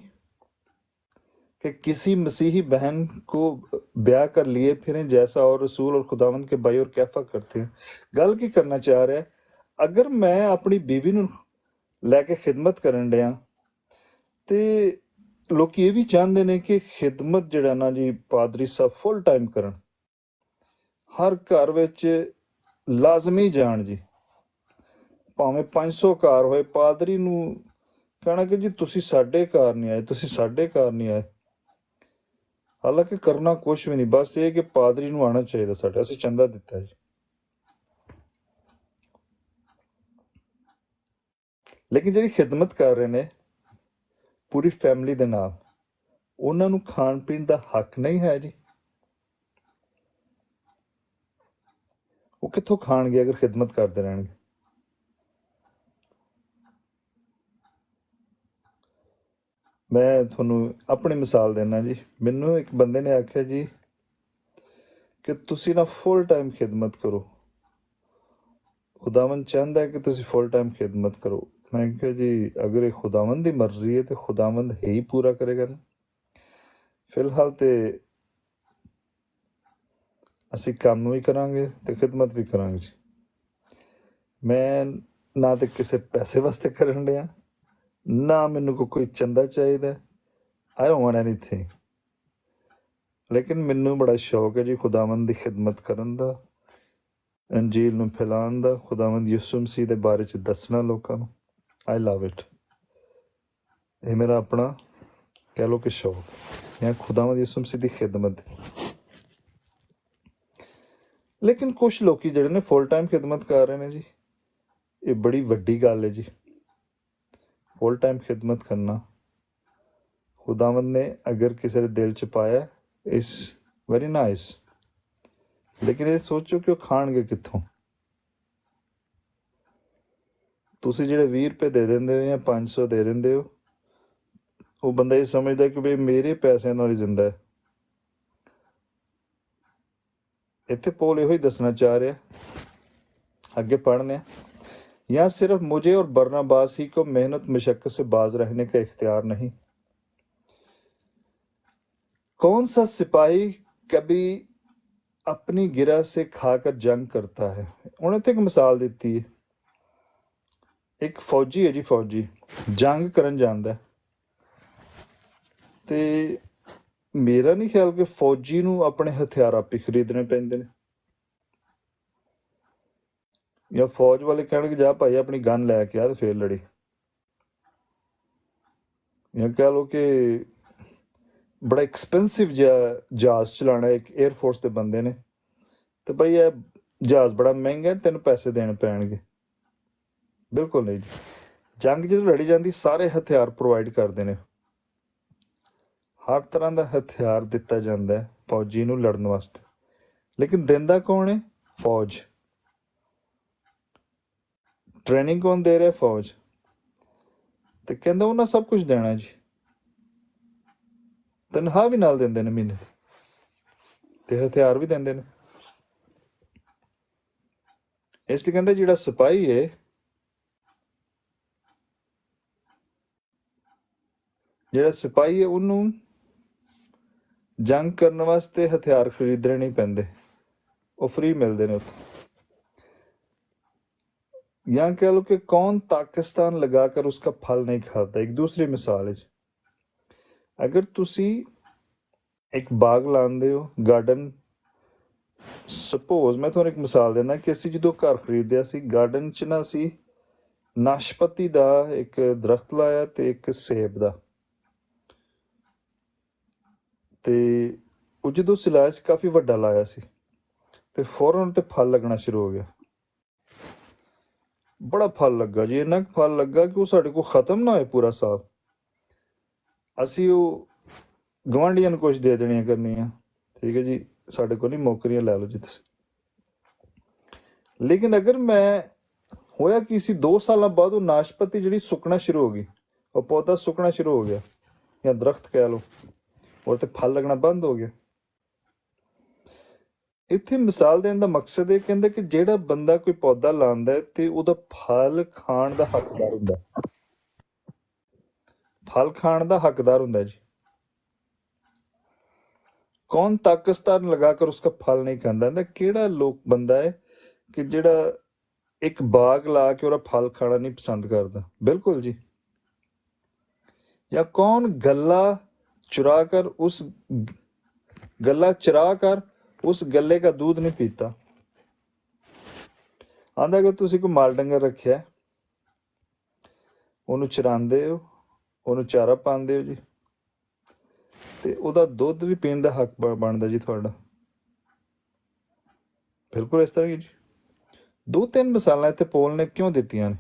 कि किसी मसीही बहन को ब्याह कर लिए फिरें जैसा और रसूल और खुदावंद के भाई और कैफा करते हैं। गल की करना चाह रहा है, अगर मैं अपनी बीवी ਨੂੰ ਲੈ ਕੇ ਖਿਦਮਤ ਕਰਨ ਡਿਆ ਤੇ ਲੋਕੀ ਇਹ ਵੀ ਚਾਹੁੰਦੇ ਨੇ ਕਿ ਖਿਦਮਤ ਜਿਹੜਾ ਨਾ ਜੀ ਪਾਦਰੀ ਸਾਹਿਬ ਫੁੱਲ ਟਾਈਮ ਕਰਨ, ਹਰ ਘਰ ਵਿੱਚ ਲਾਜ਼ਮੀ ਜਾਣ ਜੀ, ਭਾਵੇਂ 500 ਘਰ ਹੋਏ, ਪਾਦਰੀ ਨੂੰ ਕਹਿਣਾ ਕਿ ਜੀ ਤੁਸੀਂ ਸਾਡੇ ਘਰ ਨਹੀਂ ਆਏ, ਤੁਸੀਂ ਸਾਡੇ ਘਰ ਨਹੀਂ ਆਏ। ਹਾਲਾਂਕਿ ਕਰਨਾ ਕੁਛ ਵੀ ਨਹੀਂ, ਬਸ ਇਹ ਕਿ ਪਾਦਰੀ ਨੂੰ ਆਉਣਾ ਚਾਹੀਦਾ ਸਾਡੇ, ਅਸੀਂ ਚੰਦਾ ਦਿੱਤਾ ਜੀ। ਲੇਕਿਨ ਜਿਹੜੀ ਖਿਦਮਤ ਕਰ ਰਹੇ ਨੇ ਪੂਰੀ ਫੈਮਿਲੀ ਦੇ ਨਾਲ, ਉਹਨਾਂ ਨੂੰ ਖਾਣ ਪੀਣ ਦਾ ਹੱਕ ਨਹੀਂ ਹੈ ਜੀ। ਉਹ ਕਿੱਥੋਂ ਖਾਣਗੇ ਅਗਰ ਖਿਦਮਤ ਕਰਦੇ ਰਹਿਣਗੇ? ਮੈਂ ਤੁਹਾਨੂੰ ਆਪਣੀ ਮਿਸਾਲ ਦੇਣਾ ਜੀ। ਮੈਨੂੰ ਇੱਕ ਬੰਦੇ ਨੇ ਆਖਿਆ ਜੀ ਕਿ ਤੁਸੀਂ ਨਾ ਫੁੱਲ ਟਾਈਮ ਖਿਦਮਤ ਕਰੋ, ਖੁਦਾਵੰਦ ਚਾਹੁੰਦਾ ਹੈ ਕਿ ਤੁਸੀਂ ਫੁੱਲ ਟਾਈਮ ਖਿਦਮਤ ਕਰੋ। ਮੈਂ ਕਿਹਾ ਜੀ ਅਗਰ ਇਹ ਖੁਦਾਵੰਦ ਦੀ ਮਰਜ਼ੀ ਹੈ ਤੇ ਖੁਦਾਵੰਦ ਹੀ ਪੂਰਾ ਕਰੇਗਾ ਨਾ। ਫਿਲਹਾਲ ਤੇ ਅਸੀਂ ਕੰਮ ਵੀ ਕਰਾਂਗੇ ਤੇ ਖਿਦਮਤ ਵੀ ਕਰਾਂਗੇ ਜੀ। ਮੈਂ ਨਾ ਤੇ ਕਿਸੇ ਪੈਸੇ ਵਾਸਤੇ ਕਰਨ ਡਿਆ, ਨਾ ਮੈਨੂੰ ਕੋਈ ਚੰਦਾ ਚਾਹੀਦਾ। I don't want anything. ਲੇਕਿਨ ਮੈਨੂੰ ਬੜਾ ਸ਼ੌਕ ਹੈ ਜੀ ਖੁਦਾਵੰਦ ਦੀ ਖਿਦਮਤ ਕਰਨ ਦਾ, ਅੰਜੀਲ ਨੂੰ ਫੈਲਾਉਣ ਦਾ, ਖੁਦਾਵੰਦ ਯਿਸੂ ਮਸੀਹ ਦੇ ਬਾਰੇ 'ਚ ਦੱਸਣਾ ਲੋਕਾਂ ਨੂੰ। ਆਈ ਲਵ ਇਟ। ਇਹ ਮੇਰਾ ਆਪਣਾ ਕਹਿ ਲਓ ਕਿ ਸ਼ੌਕ ਹੈ, ਖੁਦਾਵੰਦ ਯਿਸੂ ਮਸੀਹ ਦੀ ਖਿਦਮਤ। ਲੇਕਿਨ ਕੁਛ ਲੋਕੀ ਜਿਹੜੇ ਨੇ ਫੁੱਲ ਟਾਈਮ ਖਿਦਮਤ ਕਰ ਰਹੇ ਨੇ ਜੀ, ਇਹ ਬੜੀ ਵੱਡੀ ਗੱਲ ਹੈ ਜੀ। ਫੁੱਲ ਟਾਈਮ ਖਿਦਮਤ ਕਰਨਾ ਖੁਦਾਵੰਦ ਨੇ ਅਗਰ ਕਿਸੇ ਦੇ ਦਿਲ 'ਚ ਪਾਇਆ, ਇਸ ਵੈਰੀ ਨਾਈਸ। ਲੇਕਿਨ ਇਹ ਸੋਚੋ ਕਿ ਉਹ ਖਾਣਗੇ ਕਿੱਥੋਂ? ਤੁਸੀਂ ਜਿਹੜੇ 20 ਰੁਪਏ ਦੇ ਦਿੰਦੇ ਹੋ ਜਾਂ 500 ਦੇ ਦਿੰਦੇ ਹੋ, ਉਹ ਬੰਦਾ ਇਹ ਸਮਝਦਾ ਕਿ ਵੀ ਮੇਰੇ ਪੈਸਿਆਂ ਨਾਲ ਹੀ ਜ਼ਿੰਦਾ ਹੈ। ਇੱਥੇ ਪੌਲ ਇਹੋ ਹੀ ਦੱਸਣਾ ਚਾਹ ਰਿਹਾ, ਅੱਗੇ पढ़ने यहाँ सिर्फ मुझे और बरनबास ही को मेहनत मशक्कत से बाज रहने का इख्तियार नहीं। कौन सा सिपाही कभी अपनी गिरा से खाकर जंग करता है? उन्हें तो एक मिसाल दी है, एक फौजी है जी, फौजी जंग करन जांदा ते मेरा नहीं ख्याल कि फौजी नूं अपने हथियार आप ही खरीदने पैंदे ने, या फौज वाले कहणगे जा भाई अपनी गन लैके आ ते फिर लड़ी। या कह लो कि बड़ा एक्सपेंसिव जहाज चलाना एक एयरफोर्स के बंदे ने, तो भाई यह जहाज बड़ा महंगा है, तेन पैसे देने पैणगे। बिल्कुल नहीं जी। जंग जो लड़ी जाती सारे हथियार प्रोवाइड करते हैं, हर तरह का हथियार दिता जाता है फौजी नूं लड़न वास्ते, लेकिन दिंदा कौन है? फौज। ट्रेनिंग कौन दे रहा है? फौज। तो कहंदा उन्हें सब कुछ देना जी, तनख्वाह भी नाल देंदे ने महीने ते हथियार भी देंदे ने। इसलिए कहंदा जिहड़ा सिपाही है, जिहड़ा सिपाही है उन्हों जंग करने वास्ते हथियार खरीदने नहीं पैंदे, वो फ्री मिलते हैं उत्थों। या कह लो कि कौन पाकिस्तान लगाकर उसका फल नहीं खाता। एक दूसरी मिसाल है, अगर तुसी एक बाग लांदे हो, गार्डन, सपोज मैं तुहानूं एक मिसाल देना कि असीं जदों घर खरीदिया सी, गार्डन च ना असीं नाशपती दा एक दरख्त लाया ते एक सेब दा, ते ਉਹ ਜਦੋਂ ਅਸੀਂ ਲਾਇਆ ਸੀ ਕਾਫੀ ਵੱਡਾ ਲਾਇਆ ਸੀ ਤੇ ਫੌਰਨ ਤੇ ਫਲ ਲੱਗਣਾ ਸ਼ੁਰੂ ਹੋ ਗਿਆ। ਬੜਾ ਫਲ ਲੱਗਾ ਜੀ, ਇੰਨਾ ਫਲ ਲੱਗਾ ਕਿ ਉਹ ਸਾਡੇ ਕੋਲ ਖਤਮ ਨਾ ਹੋਏ ਪੂਰਾ ਸਾਲ। ਅਸੀਂ ਉਹ ਗਵਾਂਢੀਆਂ ਨੂੰ ਕੁਝ ਦੇ ਦੇਣੀਆਂ ਕਰਨੀਆਂ, ਠੀਕ ਹੈ ਜੀ, ਸਾਡੇ ਕੋਲ ਨਹੀਂ, ਨੌਕਰੀਆਂ ਲੈ ਲਓ ਜੀ ਤੁਸੀਂ। ਲੇਕਿਨ ਅਗਰ ਮੈਂ ਹੋਇਆ ਕੀ ਸੀ, 2 ਸਾਲਾਂ ਬਾਅਦ ਉਹ ਨਾਸ਼ਪਤੀ ਜਿਹੜੀ ਸੁੱਕਣਾ ਸ਼ੁਰੂ ਹੋ ਗਈ, ਉਹ ਪੌਦਾ ਸੁੱਕਣਾ ਸ਼ੁਰੂ ਹੋ ਗਿਆ, ਜਾਂ ਦਰਖਤ ਕਹਿ ਲਓ, ਔਰ ਤੇ ਫਲ ਲੱਗਣਾ ਬੰਦ ਹੋ ਗਿਆ। ਇੱਥੇ ਮਿਸਾਲ ਦੇਣ ਦਾ ਮਕਸਦ ਇਹ ਕਹਿੰਦਾ ਕਿ ਜਿਹੜਾ ਬੰਦਾ ਕੋਈ ਪੌਦਾ ਲਾਉਂਦਾ ਹੈ ਤੇ ਉਹਦਾ ਫਲ ਖਾਣ ਦਾ ਹੱਕਦਾਰ ਹੁੰਦਾ, ਫਲ ਖਾਣ ਦਾ ਹੱਕਦਾਰ ਹੁੰਦਾ ਜੀ। कौन ताकस्तान लगाकर उसका फल नहीं खाता? केड़ा लोग बंदा है कि जेड़ा एक बाग ला के और फल खाना नहीं पसंद करता? बिल्कुल जी। या कौन गला चुरा कर उस गले का दूध नहीं पीता? आंदा अगर तुसी कोई माल डंगर रखिया, ओनू चरांदे हो, ओनू चारा पांदे हो जी, ਤੇ ਉਹਦਾ ਦੁੱਧ ਵੀ ਪੀਣ ਦਾ ਹੱਕ ਬਣਦਾ ਜੀ ਤੁਹਾਡਾ। ਬਿਲਕੁਲ ਇਸ ਤਰ੍ਹਾਂ ਹੀ ਜੀ। 2-3 ਮਿਸਾਲਾਂ ਇੱਥੇ ਪੌਲ ਨੇ ਕਿਉਂ ਦਿੱਤੀਆਂ ਨੇ,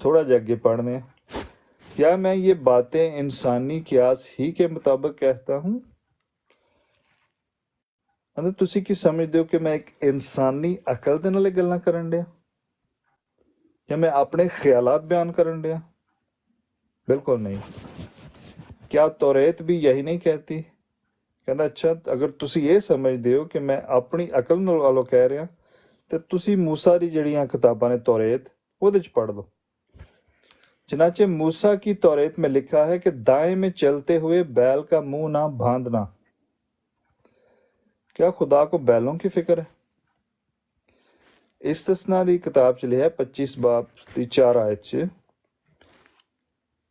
थोड़ा ਜਿਹਾ ਅੱਗੇ पढ़ने हैं। क्या मैं ये बातें इंसानी कियास ही के मुताबिक कहता हूँ? ਤੁਸੀਂ ਕੀ ਸਮਝਦੇ ਹੋ ਕਿ ਮੈਂ ਇੱਕ ਇਨਸਾਨੀ ਅਕਲ ਦੇ ਨਾਲ ਇਹ ਗੱਲਾਂ ਕਰਨ ਡਿਆ, ਜਾਂ ਮੈਂ ਆਪਣੇ ਖਿਆਲਾਤ ਬਿਆਨ ਕਰਨ ਡਿਆ? ਬਿਲਕੁਲ ਨਹੀਂ। क्या तौरेत भी यही नहीं कहती? कहता अच्छा, अगर तुसी ये समझदे हो कि मैं अपनी अकल नालों कह रहा, तो तुसी मूसा दी जड़ियां किताबां ने तौरेत, ਉਹਦੇ ਚ पढ़ लो। चनाचे मूसा की तौरेत में लिखा है कि दाएं में चलते हुए बैल का मुंह ना बांधना। क्या खुदा को बैलों की फिक्र है? इस्तिस्ना दी किताब च लिखा है 25 बाब दी 4 आयत च,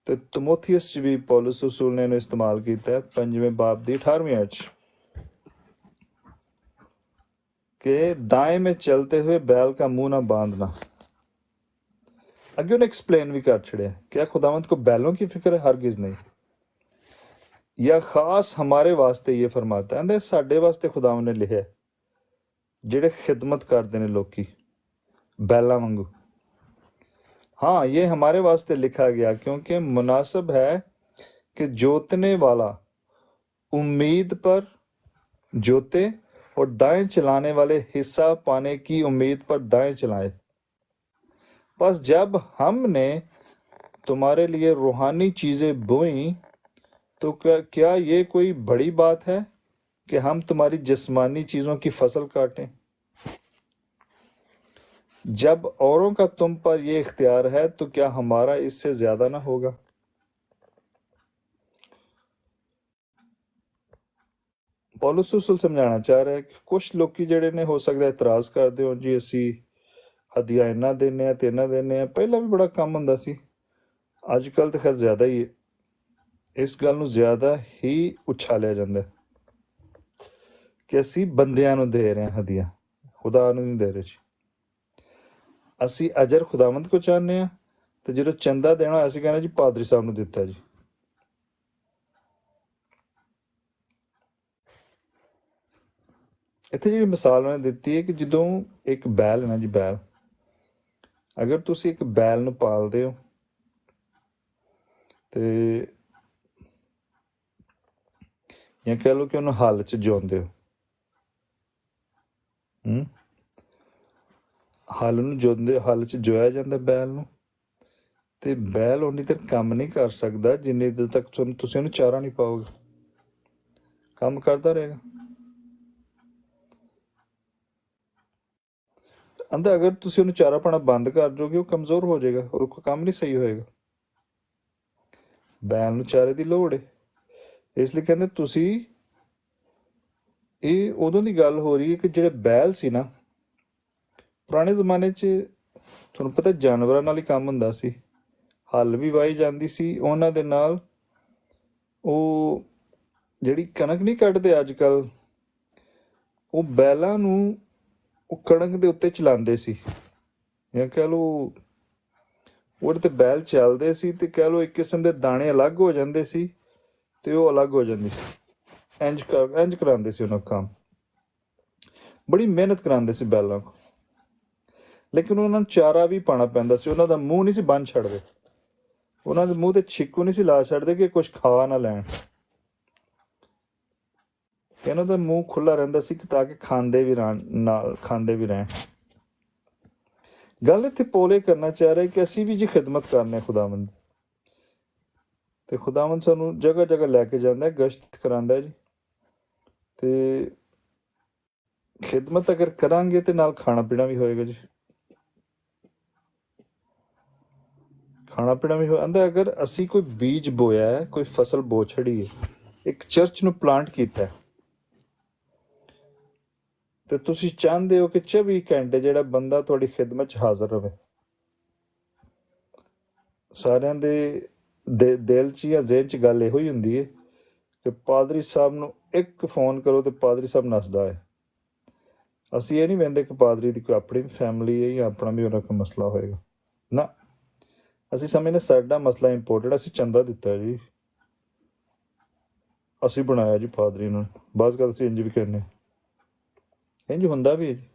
ਤੇ ਤਿਮੋਥੀਅਸ ਚ ਵੀ ਪੌਲਸ ਰਸੂਲ ਨੇ ਇਹਨੂੰ ਇਸਤੇਮਾਲ ਕੀਤਾ 5ਵੇਂ ਬਾਬ ਦੀ 18ਵੀਂ ਆਇਤ ਚ, ਕਿ दाएं में चलते हुए बैल का मुंह ना बांधना। अगे उन्हें एक्सप्लेन भी कर छड़िया, क्या खुदावंत को बैलों की फिक्र है? हरगिज नहीं। या खास हमारे वास्ते ये फरमाता है, साडे वास्ते खुदावंत ने लिखा जेड़े खिदमत करते ने लोकी बैला वांगू। हाँ, ये हमारे वास्ते लिखा गया क्योंकि मुनासिब है कि जोतने वाला उम्मीद पर जोते और दाएं चलाने वाले हिस्सा पाने की उम्मीद पर दाएं चलाए। बस जब हमने तुम्हारे लिए रूहानी चीजें बोई तो क्या ये कोई बड़ी बात है कि हम तुम्हारी जिस्मानी चीजों की फसल काटें? जब औरों का तुम पर यह इख्तियार है तो क्या हमारा इससे ज्यादा ना होगा? पौलुस रसूल समझाना चाह रहा है कि कुछ लोग ਜਿਹੜੇ ਨੇ ਹੋ ਸਕਦਾ ਇਤਰਾਜ਼ ਕਰਦੇ ਹੋ ਜੀ, ਅਸੀਂ ਹਦੀਆ ਇਹਨਾਂ ਦੇਨੇ ਆ ਤੇ ਇਹਨਾਂ ਦੇਨੇ ਆ। ਪਹਿਲਾਂ ਵੀ ਬੜਾ ਕੰਮ ਹੁੰਦਾ ਸੀ, ਅੱਜ ਕੱਲ ਤਾਂ ਖੈਰ ਜ਼ਿਆਦਾ ਹੀ ਹੈ। ਇਸ ਗੱਲ ਨੂੰ ਜ਼ਿਆਦਾ ਹੀ ਉਛਾਲਿਆ ਜਾਂਦਾ ਕਿ ਅਸੀਂ ਬੰਦਿਆਂ ਨੂੰ ਦੇ ਰਹੇ ਹਾਂ ਹਦੀਆ, ਖੁਦਾ ਨੂੰ ਨਹੀਂ ਦੇ ਰਹੇ ਜੀ। ਅਸੀਂ ਅਜਰ ਖੁਦਾਵੰਦ ਕੋ ਚਾਹੁੰਦੇ ਹਾਂ, ਤੇ ਜਦੋਂ ਚੰਦਾ ਦੇਣਾ ਅਸੀਂ ਕਹਿੰਦੇ ਜੀ ਪਾਦਰੀ ਸਾਹਿਬ ਨੂੰ ਦਿੱਤਾ ਜੀ। ਇੱਥੇ ਜਿਹੜੀ ਮਿਸਾਲ ਉਹਨੇ ਦਿੱਤੀ ਹੈ ਕਿ ਜਦੋਂ ਇੱਕ ਬੈਲ ਹੈ ਨਾ ਜੀ, ਬੈਲ, ਅਗਰ ਤੁਸੀਂ ਇੱਕ ਬੈਲ ਨੂੰ ਪਾਲਦੇ ਹੋ ਤੇ ਜਾਂ ਕਹਿ ਲਓ ਕਿ ਉਹਨੂੰ ਹਲ 'ਚ ਜਿਉਂਦੇ ਹੋ, ਹਲ ਨੂੰ ਜਿਉਂਦੇ, ਹਲ 'ਚ ਜੋਇਆ ਜਾਂਦਾ ਬੈਲ ਨੂੰ, ਤੇ ਬੈਲ ਉਨੀ ਦੇਰ ਕੰਮ ਨਹੀਂ ਕਰ ਸਕਦਾ ਜਿੰਨੀ ਦੇਰ ਤੱਕ ਤੁਸੀਂ ਉਹਨੂੰ ਚਾਰਾ ਨਹੀਂ ਪਾਓਗੇ। ਕੰਮ ਕਰਦਾ ਰਹੇਗਾ। ਅੰਦਰ ਅਗਰ ਤੁਸੀਂ ਉਹਨੂੰ ਚਾਰਾ ਪਾਣਾ ਬੰਦ ਕਰ ਦੋਗੇ, ਉਹ ਕਮਜ਼ੋਰ ਹੋ ਜਾਏਗਾ ਔਰ ਉਹ ਕੰਮ ਨਹੀਂ ਸਹੀ ਹੋਏਗਾ। ਬੈਲ ਨੂੰ ਚਾਰੇ ਦੀ ਲੋੜ ਹੈ, ਇਸ ਲਈ ਕਹਿੰਦੇ ਤੁਸੀਂ, ਇਹ ਉਦੋਂ ਦੀ ਗੱਲ ਹੋ ਰਹੀ ਹੈ ਕਿ ਜਿਹੜੇ ਬੈਲ ਸੀ ਨਾ, ਪੁਰਾਣੇ ਜ਼ਮਾਨੇ 'ਚ ਤੁਹਾਨੂੰ ਪਤਾ ਜਾਨਵਰਾਂ ਨਾਲ ਹੀ ਕੰਮ ਹੁੰਦਾ ਸੀ, ਹਲ ਵੀ ਵਾਹੀ ਜਾਂਦੀ ਸੀ ਉਹਨਾਂ ਦੇ ਨਾਲ। ਉਹ ਜਿਹੜੀ ਕਣਕ ਨਹੀਂ ਕੱਢਦੇ ਅੱਜ ਕੱਲ, ਉਹ ਬੈਲਾਂ ਨੂੰ ਉਹ ਕਣਕ ਦੇ ਉੱਤੇ ਚਲਾਉਂਦੇ ਸੀ, ਜਾਂ ਕਹਿ ਲਓ ਉਹਦੇ ਤੇ ਬੈਲ ਚੱਲਦੇ ਸੀ, ਤੇ ਕਹਿ ਲਓ ਇੱਕ ਕਿਸਮ ਦੇ ਦਾਣੇ ਅਲੱਗ ਹੋ ਜਾਂਦੇ ਸੀ ਤੇ ਉਹ ਅਲੱਗ ਹੋ ਜਾਂਦੀ ਸੀ। ਇੰਜ ਕਰਾਉਂਦੇ ਸੀ ਉਹਨਾਂ ਕੰਮ, ਬੜੀ ਮਿਹਨਤ ਕਰਾਉਂਦੇ ਸੀ ਬੈਲਾਂ ਕੋ। ਲੇਕਿਨ ਉਹਨਾਂ ਨੂੰ ਚਾਰਾ ਵੀ ਪਾਉਣਾ ਪੈਂਦਾ ਸੀ, ਉਹਨਾਂ ਦਾ ਮੂੰਹ ਨਹੀਂ ਸੀ ਬੰਨ ਛੱਡਦੇ। ਉਹਨਾਂ ਦੇ ਮੂੰਹ ਤੇ ਛਿੱਕੂ ਨਹੀਂ ਸੀ ਲਾ ਛੱਡਦੇ ਕਿ ਕੁਝ ਖਾ ਨਾ ਲੈਣ। ਇਹਨਾਂ ਦਾ ਮੂੰਹ ਖੁੱਲਾ ਰਹਿੰਦਾ ਸੀ ਕਿ ਤਾਂ ਕਿ ਖਾਂਦੇ ਵੀ ਰਹਿਣ। ਗੱਲ ਇੱਥੇ ਪੋਲੇ ਕਰਨਾ ਚਾਹ ਰਿਹਾ ਕਿ ਅਸੀਂ ਵੀ ਜੀ ਖਿਦਮਤ ਕਰਨੇ ਖੁਦਾਵੰਦ, ਤੇ ਖੁਦਾਵੰਦ ਸਾਨੂੰ ਜਗ੍ਹਾ ਜਗ੍ਹਾ ਲੈ ਕੇ ਜਾਂਦਾ, ਗਸ਼ਤ ਕਰਾਉਂਦਾ ਜੀ। ਤੇ ਖਿਦਮਤ ਅਗਰ ਕਰਾਂਗੇ ਤੇ ਨਾਲ ਖਾਣਾ ਪੀਣਾ ਵੀ ਹੋਏਗਾ ਜੀ। ਖਾਣਾ ਪੀਣਾ ਵੀ ਆਂਦਾ। ਅਗਰ ਅਸੀਂ ਕੋਈ ਬੀਜ ਬੋਇਆ ਹੈ, ਕੋਈ ਫਸਲ ਬੋ ਛੜੀ ਹੈ, ਇੱਕ ਚਰਚ ਨੂੰ ਪਲਾਂਟ ਕੀਤਾ, ਤੇ ਤੁਸੀਂ ਚਾਹੁੰਦੇ ਹੋ ਕਿ 24 ਘੰਟੇ ਜਿਹੜਾ ਬੰਦਾ ਤੁਹਾਡੀ ਖਿਦਮਤ 'ਚ ਹਾਜ਼ਰ ਰਵੇ। ਸਾਰਿਆਂ ਦੇ ਦਿਲ 'ਚ ਜਾਂ ਜ਼ਹਿਨ 'ਚ ਗੱਲ ਇਹੋ ਹੀ ਹੁੰਦੀ ਹੈ ਕਿ ਪਾਦਰੀ ਸਾਹਿਬ ਨੂੰ ਇੱਕ ਫੋਨ ਕਰੋ ਤੇ ਪਾਦਰੀ ਸਾਹਿਬ ਨੱਸਦਾ ਹੈ। ਅਸੀਂ ਇਹ ਨਹੀਂ ਵਹਿੰਦੇ ਕਿ ਪਾਦਰੀ ਦੀ ਕੋਈ ਆਪਣੀ ਫੈਮਿਲੀ ਹੈ ਜਾਂ ਆਪਣਾ ਵੀ ਉਹਨਾਂ ਕੋਈ ਮਸਲਾ ਹੋਏਗਾ ਨਾ। ਅਸੀਂ ਸਮਝਦੇ ਸਾਡਾ ਮਸਲਾ ਇੰਪੋਰਟੈਂਟ। ਅਸੀਂ ਚੰਦਾ ਦਿੱਤਾ ਜੀ, ਅਸੀਂ ਬਣਾਇਆ ਜੀ ਪਾਦਰੀ ਨੂੰ। ਬਸ ਗੱਲ ਅਸੀਂ ਇੰਝ ਵੀ ਕਹਿੰਦੇ, ਇੰਝ ਹੁੰਦਾ ਵੀ ਹੈ ਜੀ।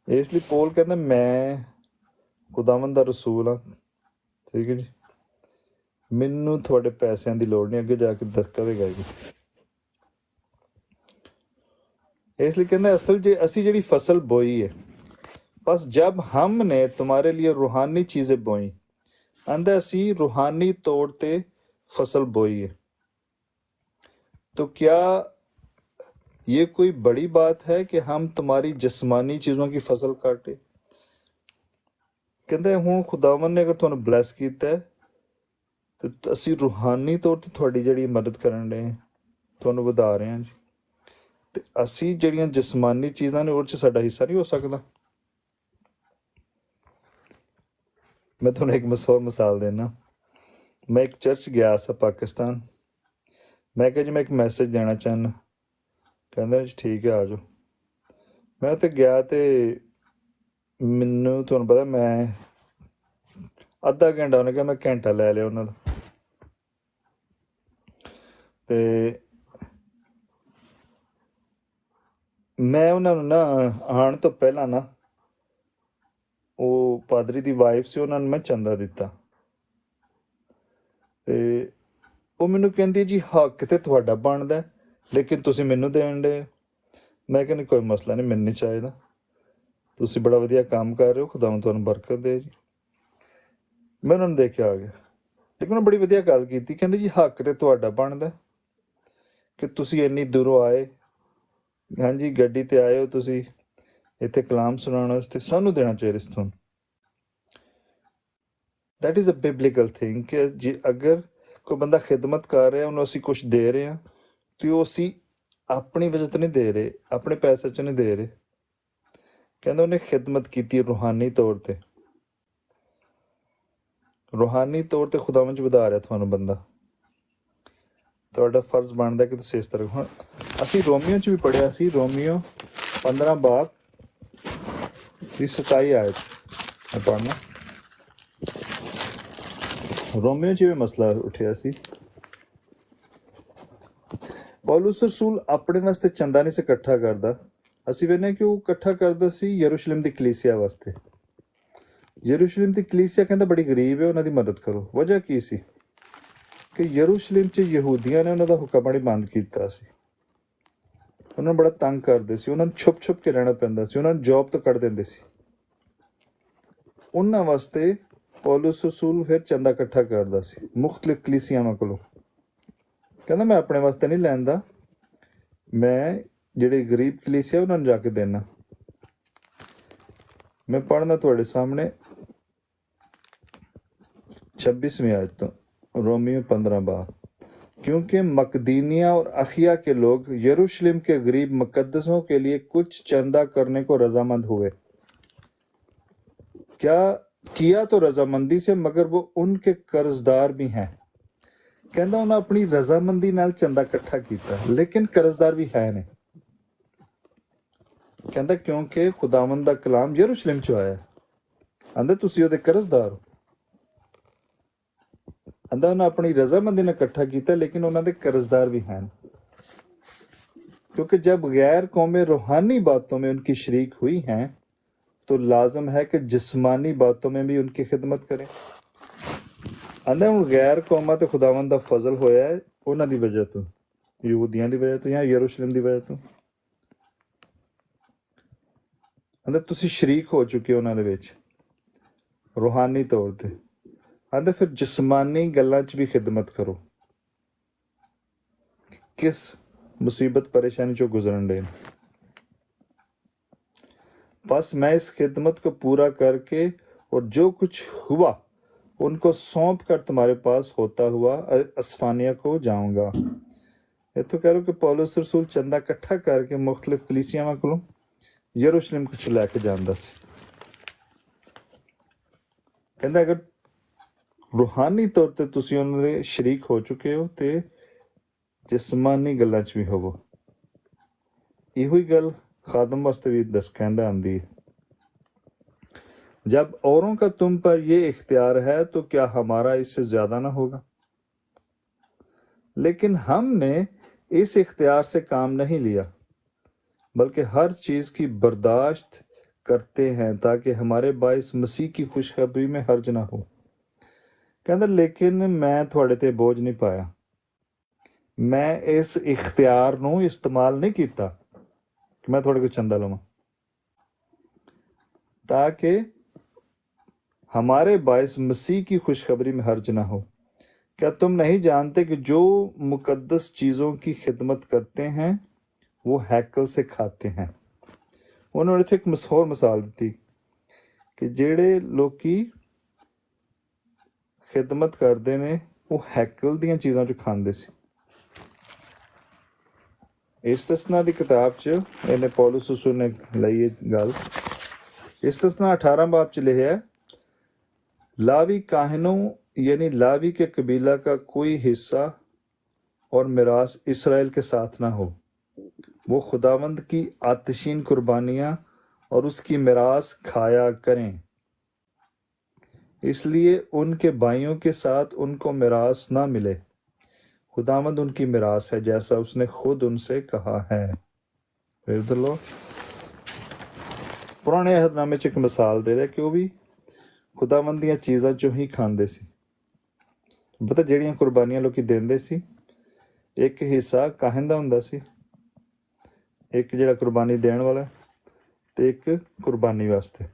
ਇਸ ਲਈ ਪੌਲ ਕਹਿੰਦਾ ਮੈਂ ਖੁਦਾਵੰਦ ਦਾ ਰਸੂਲ ਹਾਂ, ਠੀਕ ਹੈ ਜੀ, ਮੈਨੂੰ ਤੁਹਾਡੇ ਪੈਸਿਆਂ ਦੀ ਲੋੜ ਨਹੀਂ। ਅੱਗੇ ਜਾ ਕੇ ਕਵੇਗਾ ਜੀ। ਇਸ ਲਈ ਕਹਿੰਦਾ ਅਸਲ ਜੇ ਅਸੀਂ ਜਿਹੜੀ ਫਸਲ बोई है, बस जब हमने तुम्हारे लिए रूहानी चीजें बोई, आंदा असी रूहानी तौर ते फसल बोई है, तो क्या ये कोई बड़ी बात है कि हम तुम्हारी जिस्मानी चीजों की फसल काटे। कहते हूँ खुदावन ने अगर तुहानू ब्लैस किया है तो असी रूहानी तौर ते तुहाडी जिहड़ी मदद करन डे, तुहानू वधा रहे हैं जी। ते असी जिहड़ियां जिस्मानी चीज़ां ने उहदे च साडा हिस्सा नहीं हो सकदा। मैं तुहानू एक होर मिसाल देना। मैं एक चर्च गया सा पाकिस्तान, मैं कहा जी मैं एक मैसेज देना चाहना। कहंदा जी ठीक है आ जाओ। मैं उत्थे गया ते मैनू तुहानू पता मैं अद्धा घंटा, उन्हें कहा मैं घंटा लै लिया उन्हां दा। ते मैं उन्होंने ना आने तो पहला ना वो पादरी दी वाइफ से उन्होंने मैं चंदा दिता। ते वो मैनू कहती जी हक तो तुहाडा बनदा लेकिन तुसी मैनू देण डे। मैं कहनी कोई मसला नहीं, मैनू नहीं चाहिए, तुसी बड़ा वधिया काम कर रहे हो, खुदावन तुहानू बरकत दे जी। मैं उन्होंने देख के आ गया, लेकिन उन्होंने बड़ी वधिया गल की। कहते जी हक तो तुहाडा बनदा कि तुसी इन्नी दूरों आए, हाँ जी गड्डी ते आए हो, तुसी इत्थे कलाम सुनाने वास्ते, सानू देना चाहिए तुहानू। That is a biblical thing कि जे अगर कोई बंदा खिदमत कर रहा है, उन्होंने असी कुछ दे रहे हैं तो असी अपनी वजह तो नहीं दे रहे, अपने पैसे च नहीं दे रहे। कहते उन्हें खिदमत की रूहानी तौर पर, रूहानी तौर पर खुदावन च वधा रहा तुहानू बंदा। तुहाडा फर्ज बनता कि तुसीं इस तरह। हुण असीं रोमियो च भी पढ़िया सी, रोमियो 15 बाब की 27 आयत मैं पढ़ना। रोमियो च भी मसला उठिया सी। पौलुस रसूल अपने वास्ते चंदा नहीं से इकट्ठा करदा, असीं वेखने कि वो इकट्ठा करदा सी यरूशलेम दी कलीसिया वास्ते। यरूशलेम दी कलीसिया कहंदा बड़ी गरीब है, उन्हां दी मदद करो। वजह की सी कि यरूशलेम च यहूदियां ने उन्हां दा हुक्म बंद कीता सी, उन्होंने बड़ा तंग करते सी, उन्होंने छुप छुप के रहना पैंदा सी, उन्होंने जॉब तो कढ़ दिंदे सी। उन्हां वास्ते पौलुस रसूल फिर चंदा इकट्ठा करदा सी मुख्तलिफ कलीसियावां कोलों। कहंदा मैं अपने वास्ते नहीं लैंदा, मैं जिहड़े गरीब कलीसिया उन्हां नूं जाके देना। मैं पढ़ना तुहाडे सामने 26वीं आयत तो, रोमियो 15 बाब। क्योंकि मकदीनिया और अखिया के लोग यरूशलेम के गरीब मुकद्दसों के लिए कुछ चंदा करने को रजामंद हुए। क्या किया तो रजामंदी से, मगर वो उनके कर्जदार भी हैं। कहंदा उन्हें अपनी रजामंदी नाल चंदा इकट्ठा किया लेकिन कर्जदार भी है ने। कहंदा क्योंकि खुदावंद दा कलाम यरूशलेम च आया, आंदा तुसीं ओहदे कर्जदार हो। आंदा उन्हें अपनी रजामंदी ने इकट्ठा किया लेकिन उन्होंने कर्जदार भी हैं। क्योंकि जब गैर कौमें रूहानी बातों में उनकी शरीक हुई हैं तो लाजम है कि जिस्मानी बातों में भी उनकी खिदमत करें। आंदा हुण गैर कौमां ते खुदावंद दा फजल होया है उन्हां दी वजह तो, यहूदियां दी वजह तो या यरूशलेम दी वजह तो। आंदा तुसीं शरीक हो चुके हो उन्हां दे विच रूहानी तौर ते। आंदा फिर जिस्मानी गल्लां च भी खिदमत करो। किस मुसीबत परेशानी चो गुजरन डे। बस मैं इस खिदमत को पूरा करके और जो कुछ हुआ उनको सौंप कर तुम्हारे पास होता हुआ अस्फानिया को जाऊंगा। ये तो कह रहा कि पौलुस रसूल चंदा इकट्ठा करके मुख्तलिफ कलीसियावां को यरूशलेम कुछ लैके जांदा सी। कहंदा अगर रूहानी तौर ते तुसीं उन्हां दे शरीक हो चुके हो ते जिस्मानी गल्लां च भी होवो। इहो ही गल खादम वास्ते भी दस कहंदा आंदी है, जब औरों का तुम पर यह इख्तियार है तो क्या हमारा इससे ज्यादा ना होगा। लेकिन हमने इस इख्तियार से काम नहीं लिया बल्कि हर चीज की बर्दाश्त करते हैं ताकि हमारे बाइस मसीह की खुशखबरी में हर्ज ना हो। कहंदा लेकिन मैं थोड़े ते बोझ नहीं पाया, मैं इस इख्तियार नूं इस्तेमाल नहीं किया कि मैं थोड़े को चंदा लवां ताकि हमारे बाइस मसीह की खुशखबरी में हर्ज ना हो। क्या तुम नहीं जानते कि जो मुकद्दस चीजों की खिदमत करते हैं वो हैकल से खाते हैं। उन्होंने एक होर मिसाल दी कि जेड़े लोकी खिदमत करते ने वो हैकल दियां चीज़ां चो खांदे सी। इस्तस्ना दी किताब च इन्हें पौलुस रसूल ने लई ये गल। इस्तस्ना 18 बाब च लिखा है, लावी काहनों यानी लावी के कबीला का कोई हिस्सा और मिरास इसराइल के साथ ना हो। वो खुदावंद की आतिशीन कुर्बानियां और उसकी मिरास खाया करें, इसलिए उनके भाइयों के साथ उनको मिरास ना मिले। खुदावंद उनकी मिरास है जैसा उसने खुद उनसे कहा है। पुराने अहदनामे च एक मिसाल दे रहा कि वो भी खुदावंद ਦੀਆਂ ਚੀਜ਼ਾਂ ਚੋਂ ਹੀ ਖਾਂਦੇ ਸੀ। ਪਤਾ ਜਿਹੜੀਆਂ ਕੁਰਬਾਨੀਆਂ ਲੋਕੀ ਦਿੰਦੇ ਸੀ ਇੱਕ ਹਿੱਸਾ ਕਾਹਨ ਦਾ ਹੁੰਦਾ ਸੀ, ਇੱਕ ਜਿਹੜਾ ਕੁਰਬਾਨੀ ਦੇਣ ਵਾਲਾ ਤੇ ਇੱਕ ਕੁਰਬਾਨੀ ਵਾਸਤੇ।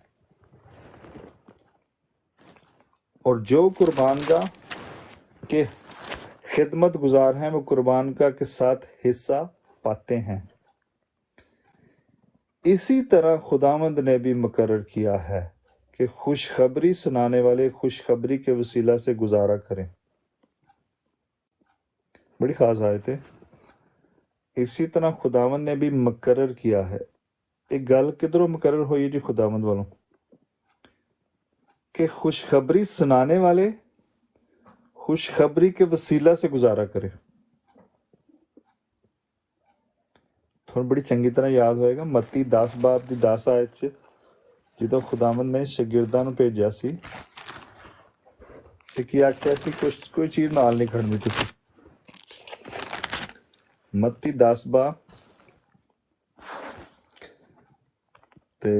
और जो कुर्बान गाह के खिदमत गुजार हैं वो कुर्बान गाह के साथ हिस्सा पाते हैं। इसी तरह खुदावंद ने भी मुकर्रर किया है कि खुशखबरी सुनाने वाले खुशखबरी के वसीला से गुजारा करें। बड़ी खास आयत है। इसी तरह खुदावंद ने भी मुकर्रर किया है। एक गल किधरों मुकर्रर हुई जी खुदावंद वालों कि खुशखबरी सुनाने वाले खुशखबरी के वसीला से गुजारा करें। थोड़ा बड़ी चंगी तरह याद होएगा मत्ती 10 बाब की 10 आयत च ਜਦੋਂ खुदावंद ने शागिर्दां ਨੂੰ ਭੇਜਿਆ ਸੀ ਤੇ ਕੀ ਆਖਿਆ ਸੀ ਕੋਈ ਚੀਜ਼ ਨਾਲ ਨਹੀਂ ਖੜਨੀ ਤੁਸੀਂ। मत्ती 10 बाब ते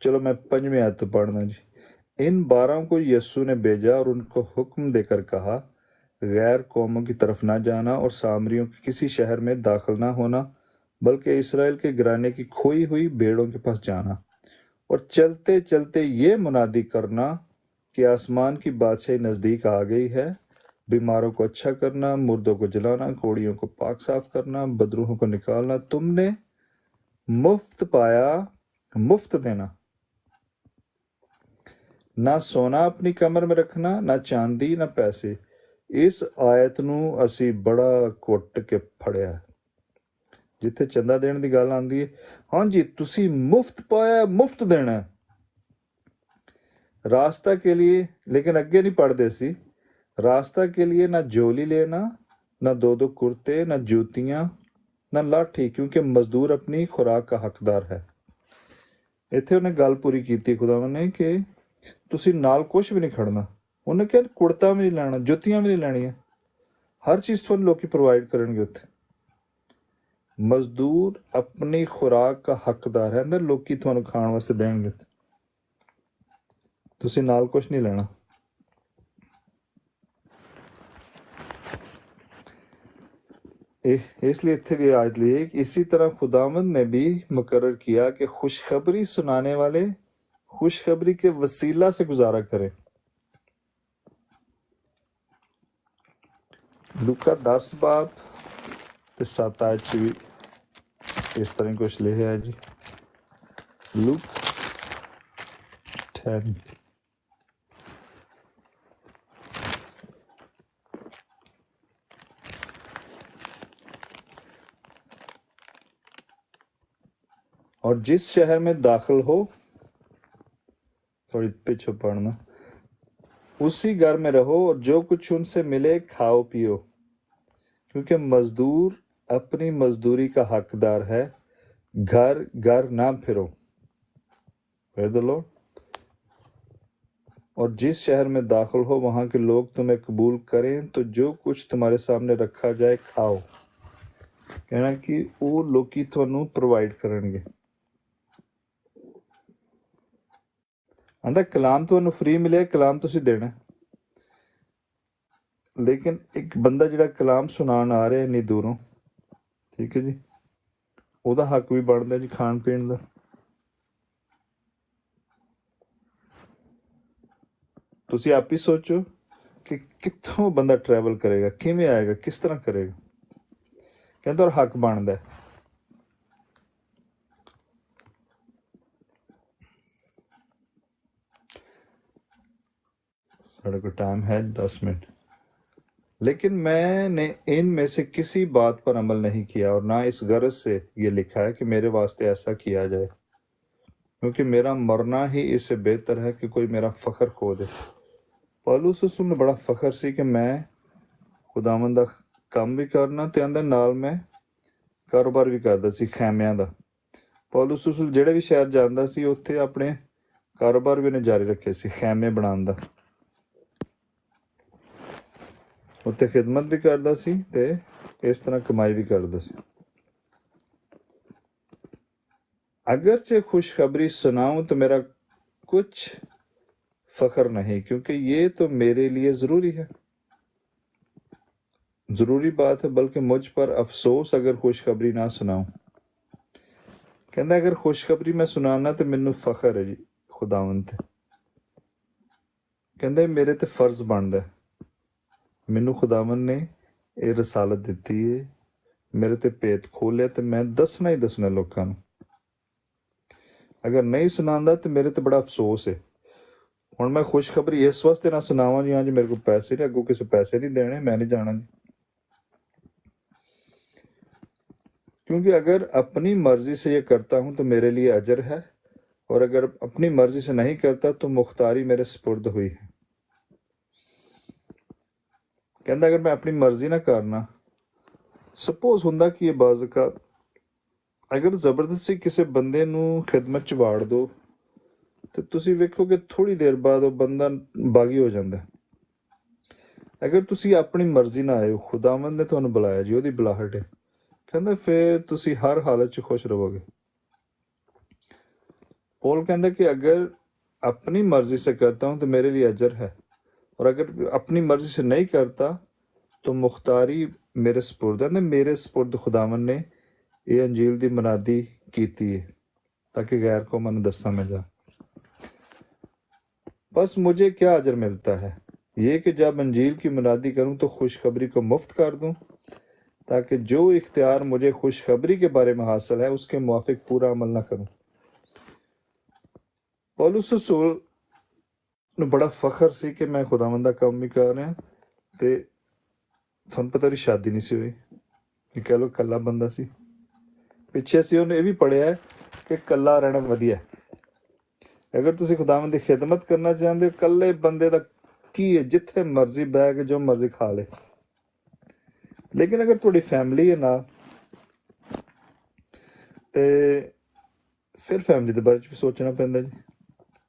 चलो मैं 5वीं आयत तो पढ़ना जी। इन 12 को यीशु ने भेजा और उनको हुक्म देकर कहा, गैर कौमों की तरफ ना जाना और सामरियों के किसी शहर में दाखिल ना होना, बल्कि इसराइल के घराने की खोई हुई भेड़ों के पास जाना और चलते चलते ये मुनादी करना कि आसमान की बादशाही नज़दीक आ गई है। बीमारों को अच्छा करना, मुर्दों को जलाना, कोड़ियों को पाक साफ करना, बदरूहों को निकालना। तुमने मुफ्त पाया, मुफ्त देना। ना सोना अपनी कमर में रखना, ना चांदी, ना पैसे। इस आयत नूं असी बड़ा घुट के फड़िया। जिथे चंदा देने की गल आंदी है, हाँ जी तुसी मुफ्त पाया, मुफ्त देना रास्ता के लिए। लेकिन अगे नहीं पढ़ते सी, रास्ता के लिए ना झोली लेना, ना दो कुर्ते, ना जूतियां, ना लाठी, क्योंकि मजदूर अपनी खुराक का हकदार है। इत्थे उन्हें गल पूरी की खुदावन ने कि तुसी नाल कुछ भी नहीं खड़ना। उन्हें क्या कुर्ता भी नहीं लैना, जुतियां भी नहीं लैनियां, हर चीज तुहानूं लोकी प्रोवाइड करनगे। उत्थे मजदूर अपनी खुराक का हकदार है, अंदर लोकी तुहानूं खाण वास्ते देणगे, तुसी नाल कुछ नहीं लेना। इसलिए इत्थे भी आयत ली है कि इसी तरह खुदावंद ने भी मुकर्रर किया कि खुशखबरी सुनाने वाले खुशखबरी के वसीला से गुजारा करें। लूका 10 बाब ते 7 आयत च भी इस तरह कुछ लिखा है जी। लूक 10 और जिस शहर में दाखिल हो, थोड़ी पीछे पढ़ना, उसी घर में रहो और जो कुछ उनसे मिले खाओ पियो, क्योंकि मजदूर अपनी मजदूरी का हकदार है। घर घर ना फिरो। और जिस शहर में दाखिल हो वहां के लोग तुम्हें कबूल करें तो जो कुछ तुम्हारे सामने रखा जाए खाओ। कहना कि वो लोग थानू प्रोवाइड करनगे। आंदा कलाम थानू फ्री मिले, कलाम तुसी देना, लेकिन एक बंदा जिहड़ा कलाम सुनान आ रहा इन्नी दूरों, ठीक है जी, ਉਹਦਾ हक भी बनता जी खाण पीण का। तुसी आप ही सोचो कि कित्थों बंदा ट्रैवल करेगा, किवें आएगा, किस तरह करेगा। कहता और हक बनता है। साढ़े को टाइम है 10 मिनट। लेकिन मैंने इनमें से किसी बात पर अमल नहीं किया और ना इस गर्ज से ये लिखा है कि मेरे वास्ते ऐसा किया जाए, क्योंकि मेरा मरना ही इससे बेहतर है कि कोई मेरा फखर खो दे। पौलुस रसूल ने बड़ा फखर सी कि मैं खुदावंद दा काम भी करना ते अंदर नाल मैं कारोबार भी करदा सी खैमियां दा। पौलुस रसूल ਜਿਹੜੇ ਵੀ ਸ਼ਹਿਰ ਜਾਂਦਾ ਸੀ ਉੱਥੇ ਆਪਣੇ ਕਾਰੋਬਾਰ ਵੀ ਨੇ ਜਾਰੀ ਰੱਖੇ ਸੀ, ਖੈਮੇ ਬਣਾਉਣ ਦਾ। ਉੱਥੇ ਖਿਦਮਤ ਵੀ ਕਰਦਾ ਸੀ ਤੇ ਇਸ ਤਰ੍ਹਾਂ ਕਮਾਈ ਵੀ ਕਰਦਾ ਸੀ। अगरचे खुशखबरी सुनाऊं तो मेरा कुछ फख्र नहीं, क्योंकि ये तो मेरे लिए जरूरी है, जरूरी बात है, बल्कि मुझ पर अफसोस अगर खुशखबरी ना सुनाऊं। कहता अगर खुशखबरी मैं सुनाना तो मैनू फख्र है जी खुदावंद ते। कहते मेरे ते फर्ज बनता है, मैनू खुदावंद ने ये रसालत दी है, मेरे ते पेत खोलिया तो मैं दसना ही दसना लोगों को। अगर नहीं सुनांदा तो मेरे ते बड़ा अफसोस है। हुण मैं खुशखबरी इस वास्ते ना सुनावां जी, हाँ जी मेरे को पैसे नहीं, अगों किसी पैसे नहीं देने, मैं नहीं जाना जी। क्योंकि अगर अपनी मर्जी से ये करता हूं तो मेरे लिए अजर है, और अगर अपनी मर्जी से नहीं करता तो मुख्तारी मेरे सपुर्द हुई है। कहता अगर मैं अपनी मर्जी ना करना, सपोज हुंदा कि ये बाज़ अगर जबरदस्ती किसी बंदे नू खिदमत च वाड़ दो तो तुसी वेखो कि थोड़ी देर बाद वो बंदा बागी हो जाता है। अगर तुसी अपनी मर्जी ना आए हो, खुदावंद ने तुहानू बुलाया जी, ओदी बुलाहट है, कहता फिर तुसी हर हालत च खुश रहोगे। पौल कहता कि अगर अपनी मर्जी से करता हूं तो मेरे लिए अजर है, और अगर अपनी मर्जी से नहीं करता तो मुख्तारी मेरे सपुर्द है। मेरे सपुर्द खुदावंद ने ये अंजील दी मनादी कीती है ताकि गैर कौमां नूं दस्सां मैं जा। बस मुझे क्या अजर मिलता है, ये कि जब अंजील की मुनादी करूं तो खुशखबरी को मुफ्त कर दूं, ताकि जो इख्तियार मुझे खुशखबरी के बारे में हासिल है उसके मुआफिक पूरा अमल ना करूं। पौलुस रसूल नूं बड़ा फखर सी कि मैं खुदावंद दा काम भी कर रहा ते तुहानूं पता दी शादी नहीं सी हुई, कह लो कल्ला बंदा सी। पिछे असीं उहने ये भी पढ़िया है कि कल्ला रहना वधिया। अगर तुसी खुदावंद दी खिदमत करना चाहते हो, कल्ले बंदे दा की है, जिथे मर्जी बह के जो मर्जी खा ले। लेकिन अगर तुहाडी फैमिली है नाल ते फिर फैमिली दे बारे च भी सोचना पैंदा जी।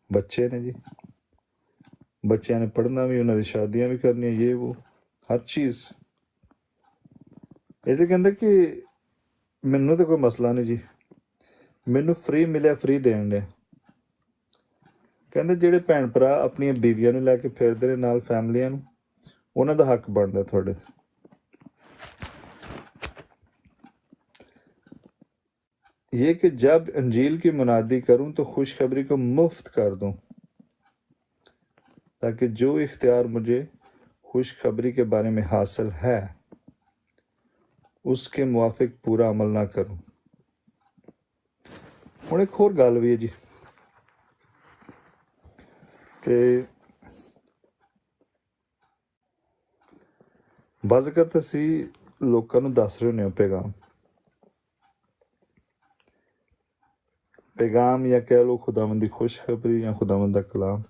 बच्चे ने जी, बच्चों ने पढ़ना भी, उन्होंने शादियां भी करनी, ये वो हर चीज़। इसलिए कहते कि मैनू तो कोई मसला नहीं जी, मैनू फ्री मिले, फ्री देन दे। कहते ਜਿਹੜੇ ਭੈਣ ਭਰਾ ਆਪਣੀਆਂ बीवियां ਨੂੰ ਲੈ ਕੇ ਫਿਰਦੇ ਨੇ ਨਾਲ ਫੈਮਲੀਆਂ ਨੂੰ, ਉਹਨਾਂ ਦਾ ਹੱਕ ਬਣਦਾ ਤੁਹਾਡੇ ਤੇ। ये कि जब अंजील की मुनादी करूं तो खुशखबरी को मुफ्त कर दूं, ताकि जो इख्तियार मुझे खुशखबरी के बारे में हासिल है उसके मुआफिक पूरा अमल ना करूं। हुण एक होर गल भी है जी कि बज़कत असी लोकां नूं दस रहे होंदे पैगाम पैगाम या कह लो खुदावंद दी खुशखबरी या खुदावंद दा कलाम,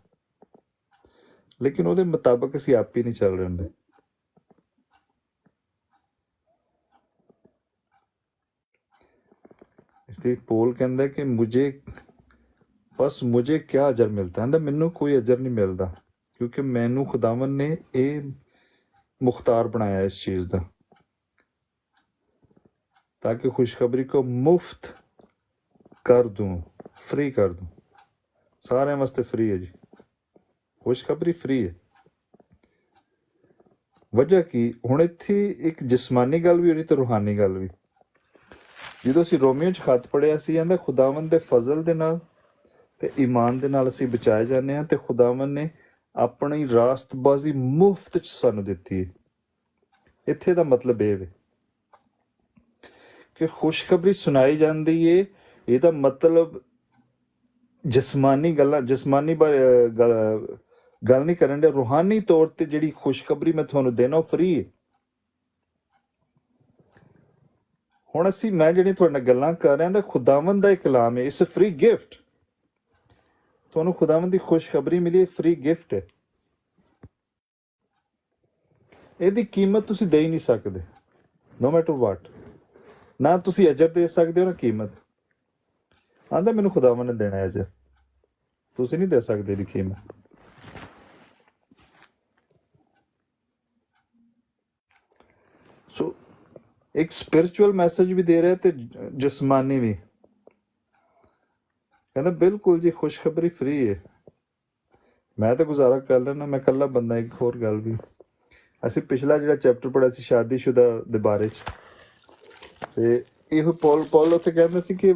लेकिन ਉਹਦੇ ਮੁਤਾਬਕ ਅਸੀਂ ਆਪ ਹੀ नहीं चल रहे ਹੁੰਦੇ। इसलिए पोल कहता है कि मुझे क्या अजर मिलता है, मैनू कोई अजर नहीं मिलता, क्योंकि मैनू खुदावन ने ये मुख्तार बनाया इस चीज़ का, ताकि खुशखबरी को मुफ्त कर दूं, फ्री कर दूं। सारे वास्ते फ्री है जी, खुशखबरी फ्री है। वजह की हुण इत्थे एक जिस्मानी गल भी होनी तो रूहानी गल भी। ਜਦੋਂ ਅਸੀਂ ਰੋਮੀਓ 'ਚ ਖਤ ਪੜ੍ਹਿਆ ਸੀ, ਕਹਿੰਦਾ ਖੁਦਾਵੰਦ ਦੇ ਫਜ਼ਲ ਦੇ ਨਾਲ ਤੇ ਈਮਾਨ ਦੇ ਨਾਲ ਅਸੀਂ ਬਚਾਏ ਜਾਂਦੇ ਹਾਂ, ਤੇ ਖੁਦਾਵੰਦ ਨੇ ਆਪਣੀ ਰਾਸਤਬਾਜ਼ੀ ਮੁਫਤ 'ਚ ਸਾਨੂੰ ਦਿੱਤੀ ਹੈ। ਇੱਥੇ ਦਾ ਮਤਲਬ ਇਹ ਵੇ ਕਿ ਖੁਸ਼ਖਬਰੀ ਸੁਣਾਈ ਜਾਂਦੀ ਏ, ਇਹਦਾ ਮਤਲਬ ਜਿਸਮਾਨੀ ਗੱਲ ਨਹੀਂ ਕਰਨ ਦੇ, ਰੂਹਾਨੀ ਤੌਰ ਤੇ ਜਿਹੜੀ ਖੁਸ਼ਖਬਰੀ ਮੈਂ ਤੁਹਾਨੂੰ ਦੇਣਾ ਉਹ ਫਰੀ ਹੈ। ਹੁਣ ਮੈਂ ਜਿਹੜੀ ਤੁਹਾਡੇ ਨਾਲ ਗੱਲਾਂ ਕਰ ਰਿਹਾ ਤਾਂ ਖੁਦਾਵੰਦ ਦਾ ਇੱਕ ਕਲਾਮ ਹੈ, ਇਸ ਫ੍ਰੀ ਗਿਫਟ। ਤੁਹਾਨੂੰ ਖੁਦਾਵੰਦ ਦੀ ਖੁਸ਼ਖਬਰੀ ਮਿਲੀ, ਇੱਕ ਫ੍ਰੀ ਗਿਫਟ ਹੈ। ਇਹਦੀ ਕੀਮਤ ਤੁਸੀਂ ਦੇ ਹੀ ਨਹੀਂ ਸਕਦੇ, ਨੋ ਮੈਟਰ ਵਾਟ। ਨਾ ਤੁਸੀਂ ਅਜਰ ਦੇ ਸਕਦੇ ਹੋ ਨਾ ਕੀਮਤ। ਆਂਦਾ ਮੈਨੂੰ ਖੁਦਾਵੰਦ ਨੇ ਦੇਣਾ ਅਜਰ, ਤੁਸੀਂ ਨਹੀਂ ਦੇ ਸਕਦੇ ਇਹਦੀ ਕੀਮਤ। ਸੋ एक स्पिरिचुअल मैसेज भी दे रहे ते जिस्मानी भी। कहना बिल्कुल जी खुशखबरी फ्री है। मैं तो गुजारा कर लेना, मैं कल्ला बंदा। एक होर गल भी, असी पिछला जिहड़ा चैप्टर पढ़िया सी शादीशुदा दे बारे च, ते इहो पौल उत्थे कहंदा सी कि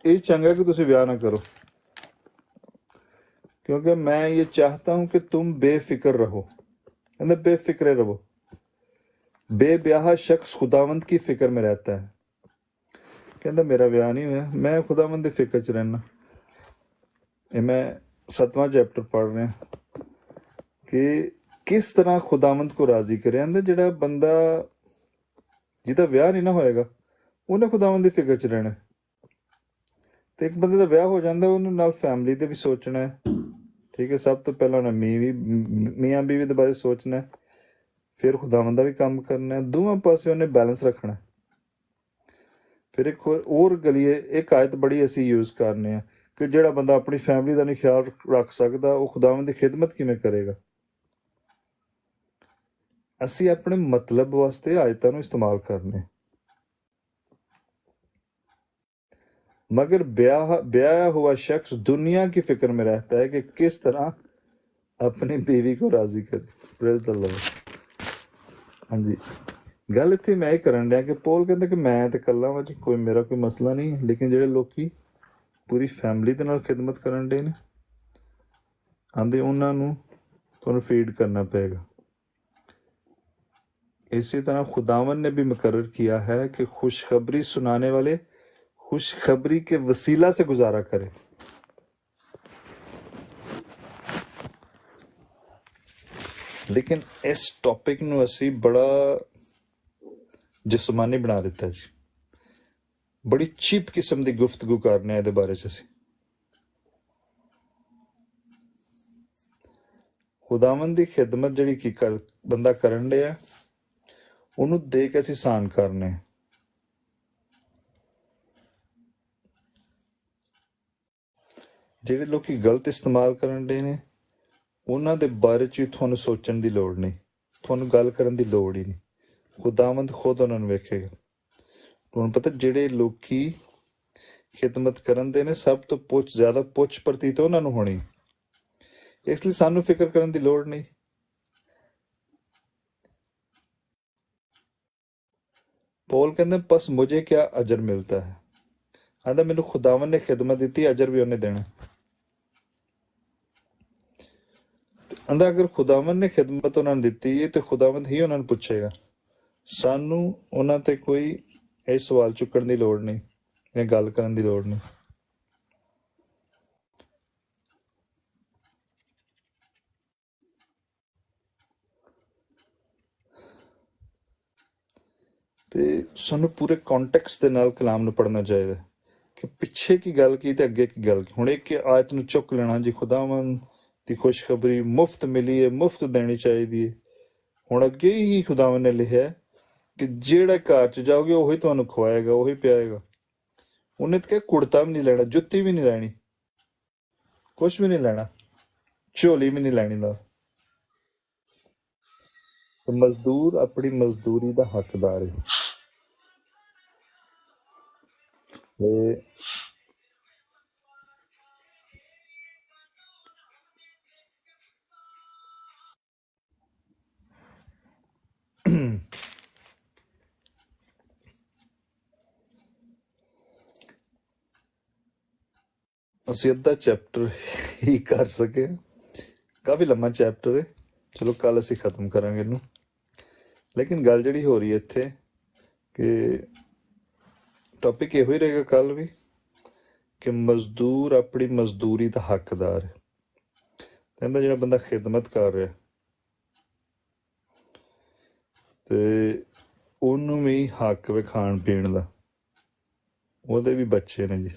ये चंगा कि तुसीं विआह ना करो, क्योंकि मैं ये चाहता हूं कि तुम बेफिक्र रहो। कहंदा बेफिक्रे रहो। बेब्याह शख्स खुदावंद की फिक्र में रहता है। कहता मेरा ब्याह नहीं हुआ, मैं खुदावंद की फिक्र च रहना। मैं 7वां चैप्टर पढ़ रहा कि किस तरह खुदावंद को राजी करे। जिहड़ा बंदा जिहदा ब्याह नहीं ना होएगा उन्हें खुदावंद की फिक्र च रहना। तो एक बंदे दा ब्याह हो जाता, उन्हें नाल फैमिली दे भी सोचना है। ठीक है, सब तो पहला उन्हें मियाँ बीवी दे बारे सोचना है, फिर खुदावंद दा भी काम करना है। दोवां पासे उन्हें बैलेंस रखना। फिर एक और गली एक आयत बड़ी असी यूज करने कि जिहड़ा बंदा अपनी फैमिली का नहीं ख्याल रख सकता, वो खुदावंद की खिदमत किवें करेगा। असी अपने मतलब वास्ते आयतां नूं इस्तेमाल करने, मगर ब्याह हुआ शख्स दुनिया की फिक्र में रहता है कि किस तरह अपनी बीवी को राजी करे। Praise the Lord. हाँ जी, गल इत्थे मैं करन दिया कि पौल कहता कि मैं तो कल्ला वां जी, कोई मेरा कोई मसला नहीं, लेकिन जिहड़े लोकी पूरी फैमिली दे नाल खिदमत करन दे ने, आंदे उन्हां नूं तुहानूं फीड करना पएगा। इसी तरह खुदावन ने भी मुकर्रर किया है कि खुशखबरी सुनाने वाले खुशखबरी के वसीला से गुजारा करें। लेकिन इस टॉपिक नूं असी बड़ा जिस्मानी बना दिता जी, बड़ी चीप किस्म की गुफ्तगू करने इहदे बारे च। असी खुदावंद की खिदमत जिहड़ी बंदा करन दिया उहनूं दे के असी सान करने। जिहड़े लोग गलत इस्तेमाल करन दे ने उन्हां दे बारे च तुहानूं सोचण दी लोड़ नहीं, तुहानूं गल करन दी लोड़ ही नहीं। खुदावंद खुद उन्हां नूं वेखेगा। तुहानूं पता जिहड़े लोकी खिदमत करन दे ने सब तो ज्यादा पुछ प्रतीत उन्हां नूं होणी, इसलिए सानूं फिक्र करन दी लोड़ नहीं। पौल कहते बस मुझे क्या अजर मिलता है। आंदा मैनू खुदावन ने खिदमत दी, अजर भी उन्हें देना। आंदा अगर खुदावन ने खिदमत उन्होंने दी है तो खुदावन ही उन्होंने पूछेगा। सानू उन्हां ते कोई ਇਹ सवाल चुकण की लोड़ नहीं या गल करन की लोड़ नहीं। ਤੇ ਸਾਨੂੰ पूरे कॉन्टेक्स्ट ਦੇ ਨਾਲ ਕਲਾਮ ਨੂੰ ਪੜ੍ਹਨਾ ਚਾਹੀਦਾ ਕਿ ਪਿੱਛੇ ਕੀ ਗੱਲ ਕੀ ਤੇ ਅੱਗੇ ਕੀ ਗੱਲ ਕੀ। ਹੁਣ ਇੱਕ ਆਇਤ ਨੂੰ ਚੁੱਕ ਲੈਣਾ ਜੀ ਖੁਦਾਵੰਦ ਦੀ ਖੁਸ਼ਖਬਰੀ ਮੁਫਤ ਮਿਲੀ ਹੈ, ਮੁਫਤ ਦੇਣੀ ਚਾਹੀਦੀ ਹੈ। ਹੁਣ ਅੱਗੇ ਹੀ ਖੁਦਾਵੰਦ ਨੇ ਲਿਖਿਆ ਕਿ ਜਿਹੜਾ ਘਰ 'ਚ ਜਾਓਗੇ ਉਹੀ ਤੁਹਾਨੂੰ ਖਵਾਏਗਾ, ਉਹੀ ਪਿਆਏਗਾ। ਉਹਨੇ ਤਾਂ ਕਿਹਾ ਕੁੜਤਾ ਵੀ ਨਹੀਂ ਲੈਣਾ, ਜੁੱਤੀ ਵੀ ਨਹੀਂ ਲੈਣੀ, ਕੁਛ ਵੀ ਨਹੀਂ ਲੈਣਾ, ਝੋਲੀ ਵੀ ਨਹੀਂ ਲੈਣੀ ਨਾਲ। ਤੇ ਮਜ਼ਦੂਰ ਆਪਣੀ ਮਜ਼ਦੂਰੀ ਦਾ ਹੱਕਦਾਰ ਹੈ। ਤੇ ਅਸੀਂ ਅੱਧਾ ਚੈਪਟਰ ਹੀ ਕਰ ਸਕੇ, ਕਾਫੀ ਲੰਮਾ ਚੈਪਟਰ ਹੈ। ਚਲੋ ਕੱਲ ਅਸੀਂ ਖਤਮ ਕਰਾਂਗੇ ਇਹਨੂੰ। ਲੇਕਿਨ ਗੱਲ ਜਿਹੜੀ ਹੋ ਰਹੀ ਹੈ ਇੱਥੇ ਕਿ ਟੌਪਿਕ ਇਹੋ ਹੀ ਰਹੇਗਾ ਕੱਲ ਵੀ ਕਿ ਮਜ਼ਦੂਰ ਆਪਣੀ ਮਜ਼ਦੂਰੀ ਦਾ ਹੱਕਦਾਰ ਹੈ। ਕਹਿੰਦਾ ਜਿਹੜਾ ਬੰਦਾ ਖਿਦਮਤ ਕਰ ਰਿਹਾ ਤੇ ਉਹਨੂੰ ਵੀ ਹੱਕ ਵੇ ਖਾਣ ਪੀਣ ਦਾ, ਉਹਦੇ ਵੀ ਬੱਚੇ ਨੇ ਜੀ।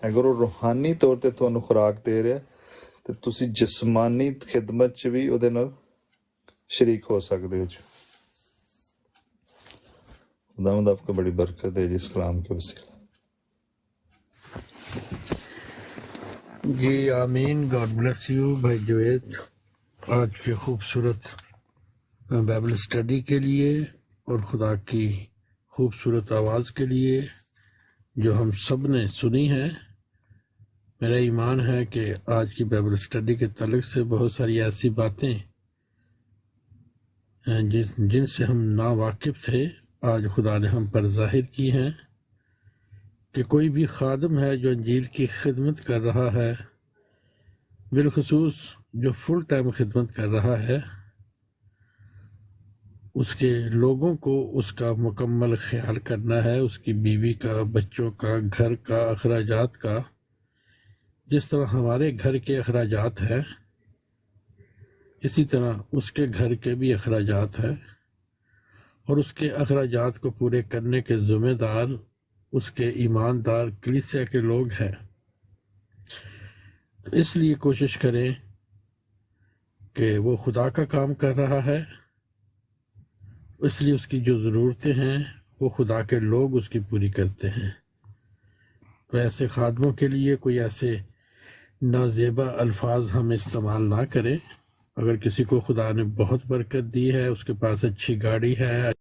ਅਗਰ ਉਹ ਰੂਹਾਨੀ ਤੌਰ ਤੇ ਤੁਹਾਨੂੰ ਖੁਰਾਕ ਦੇ ਰਿਹਾ ਤੇ ਤੁਸੀਂ ਜਿਸਮਾਨੀ ਖਿਦਮਤ 'ਚ ਵੀ ਉਹਦੇ ਨਾਲ शरीक हो सकते हो जी। खुदावंद आपको बड़ी बरकत है जी इस कलाम के वसीले।
जी आमीन। गॉड ब्लेस यू भाई जुवेद, आज के खूबसूरत बाइबल स्टडी के लिए और खुदा की खूबसूरत आवाज़ के लिए जो हम सब ने सुनी है। मेरा ईमान है कि आज की बाइबल स्टडी के ताल्लुक से बहुत सारी ऐसी बातें जिनसे हम ना वाकिफ थे आज खुदा ने हम पर जाहिर की हैं कि कोई भी खादम है जो अंजील की खिदमत कर रहा है, बिलखसूस जो फुल टाइम खिदमत कर रहा है, उसके लोगों को उसका मुकम्मल ख्याल करना है, उसकी बीवी का, बच्चों का, घर का, अखराजात का। जिस तरह हमारे घर के अखराजात हैं इसी तरह उसके घर के भी अखराजात हैं और उसके अखराजात को पूरे करने के ज़िम्मेदार उसके ईमानदार कलीसिया के लोग हैं। तो इसलिए कोशिश करें कि वो खुदा का काम कर रहा है, इसलिए उसकी जो ज़रूरतें हैं वो खुदा के लोग उसकी पूरी करते हैं। तो ऐसे खादमों के लिए कोई ऐसे नाजेबा अल्फाज हम इस्तेमाल ना करें। अगर किसी को खुदा ने बहुत बरकत दी है, उसके पास अच्छी गाड़ी है,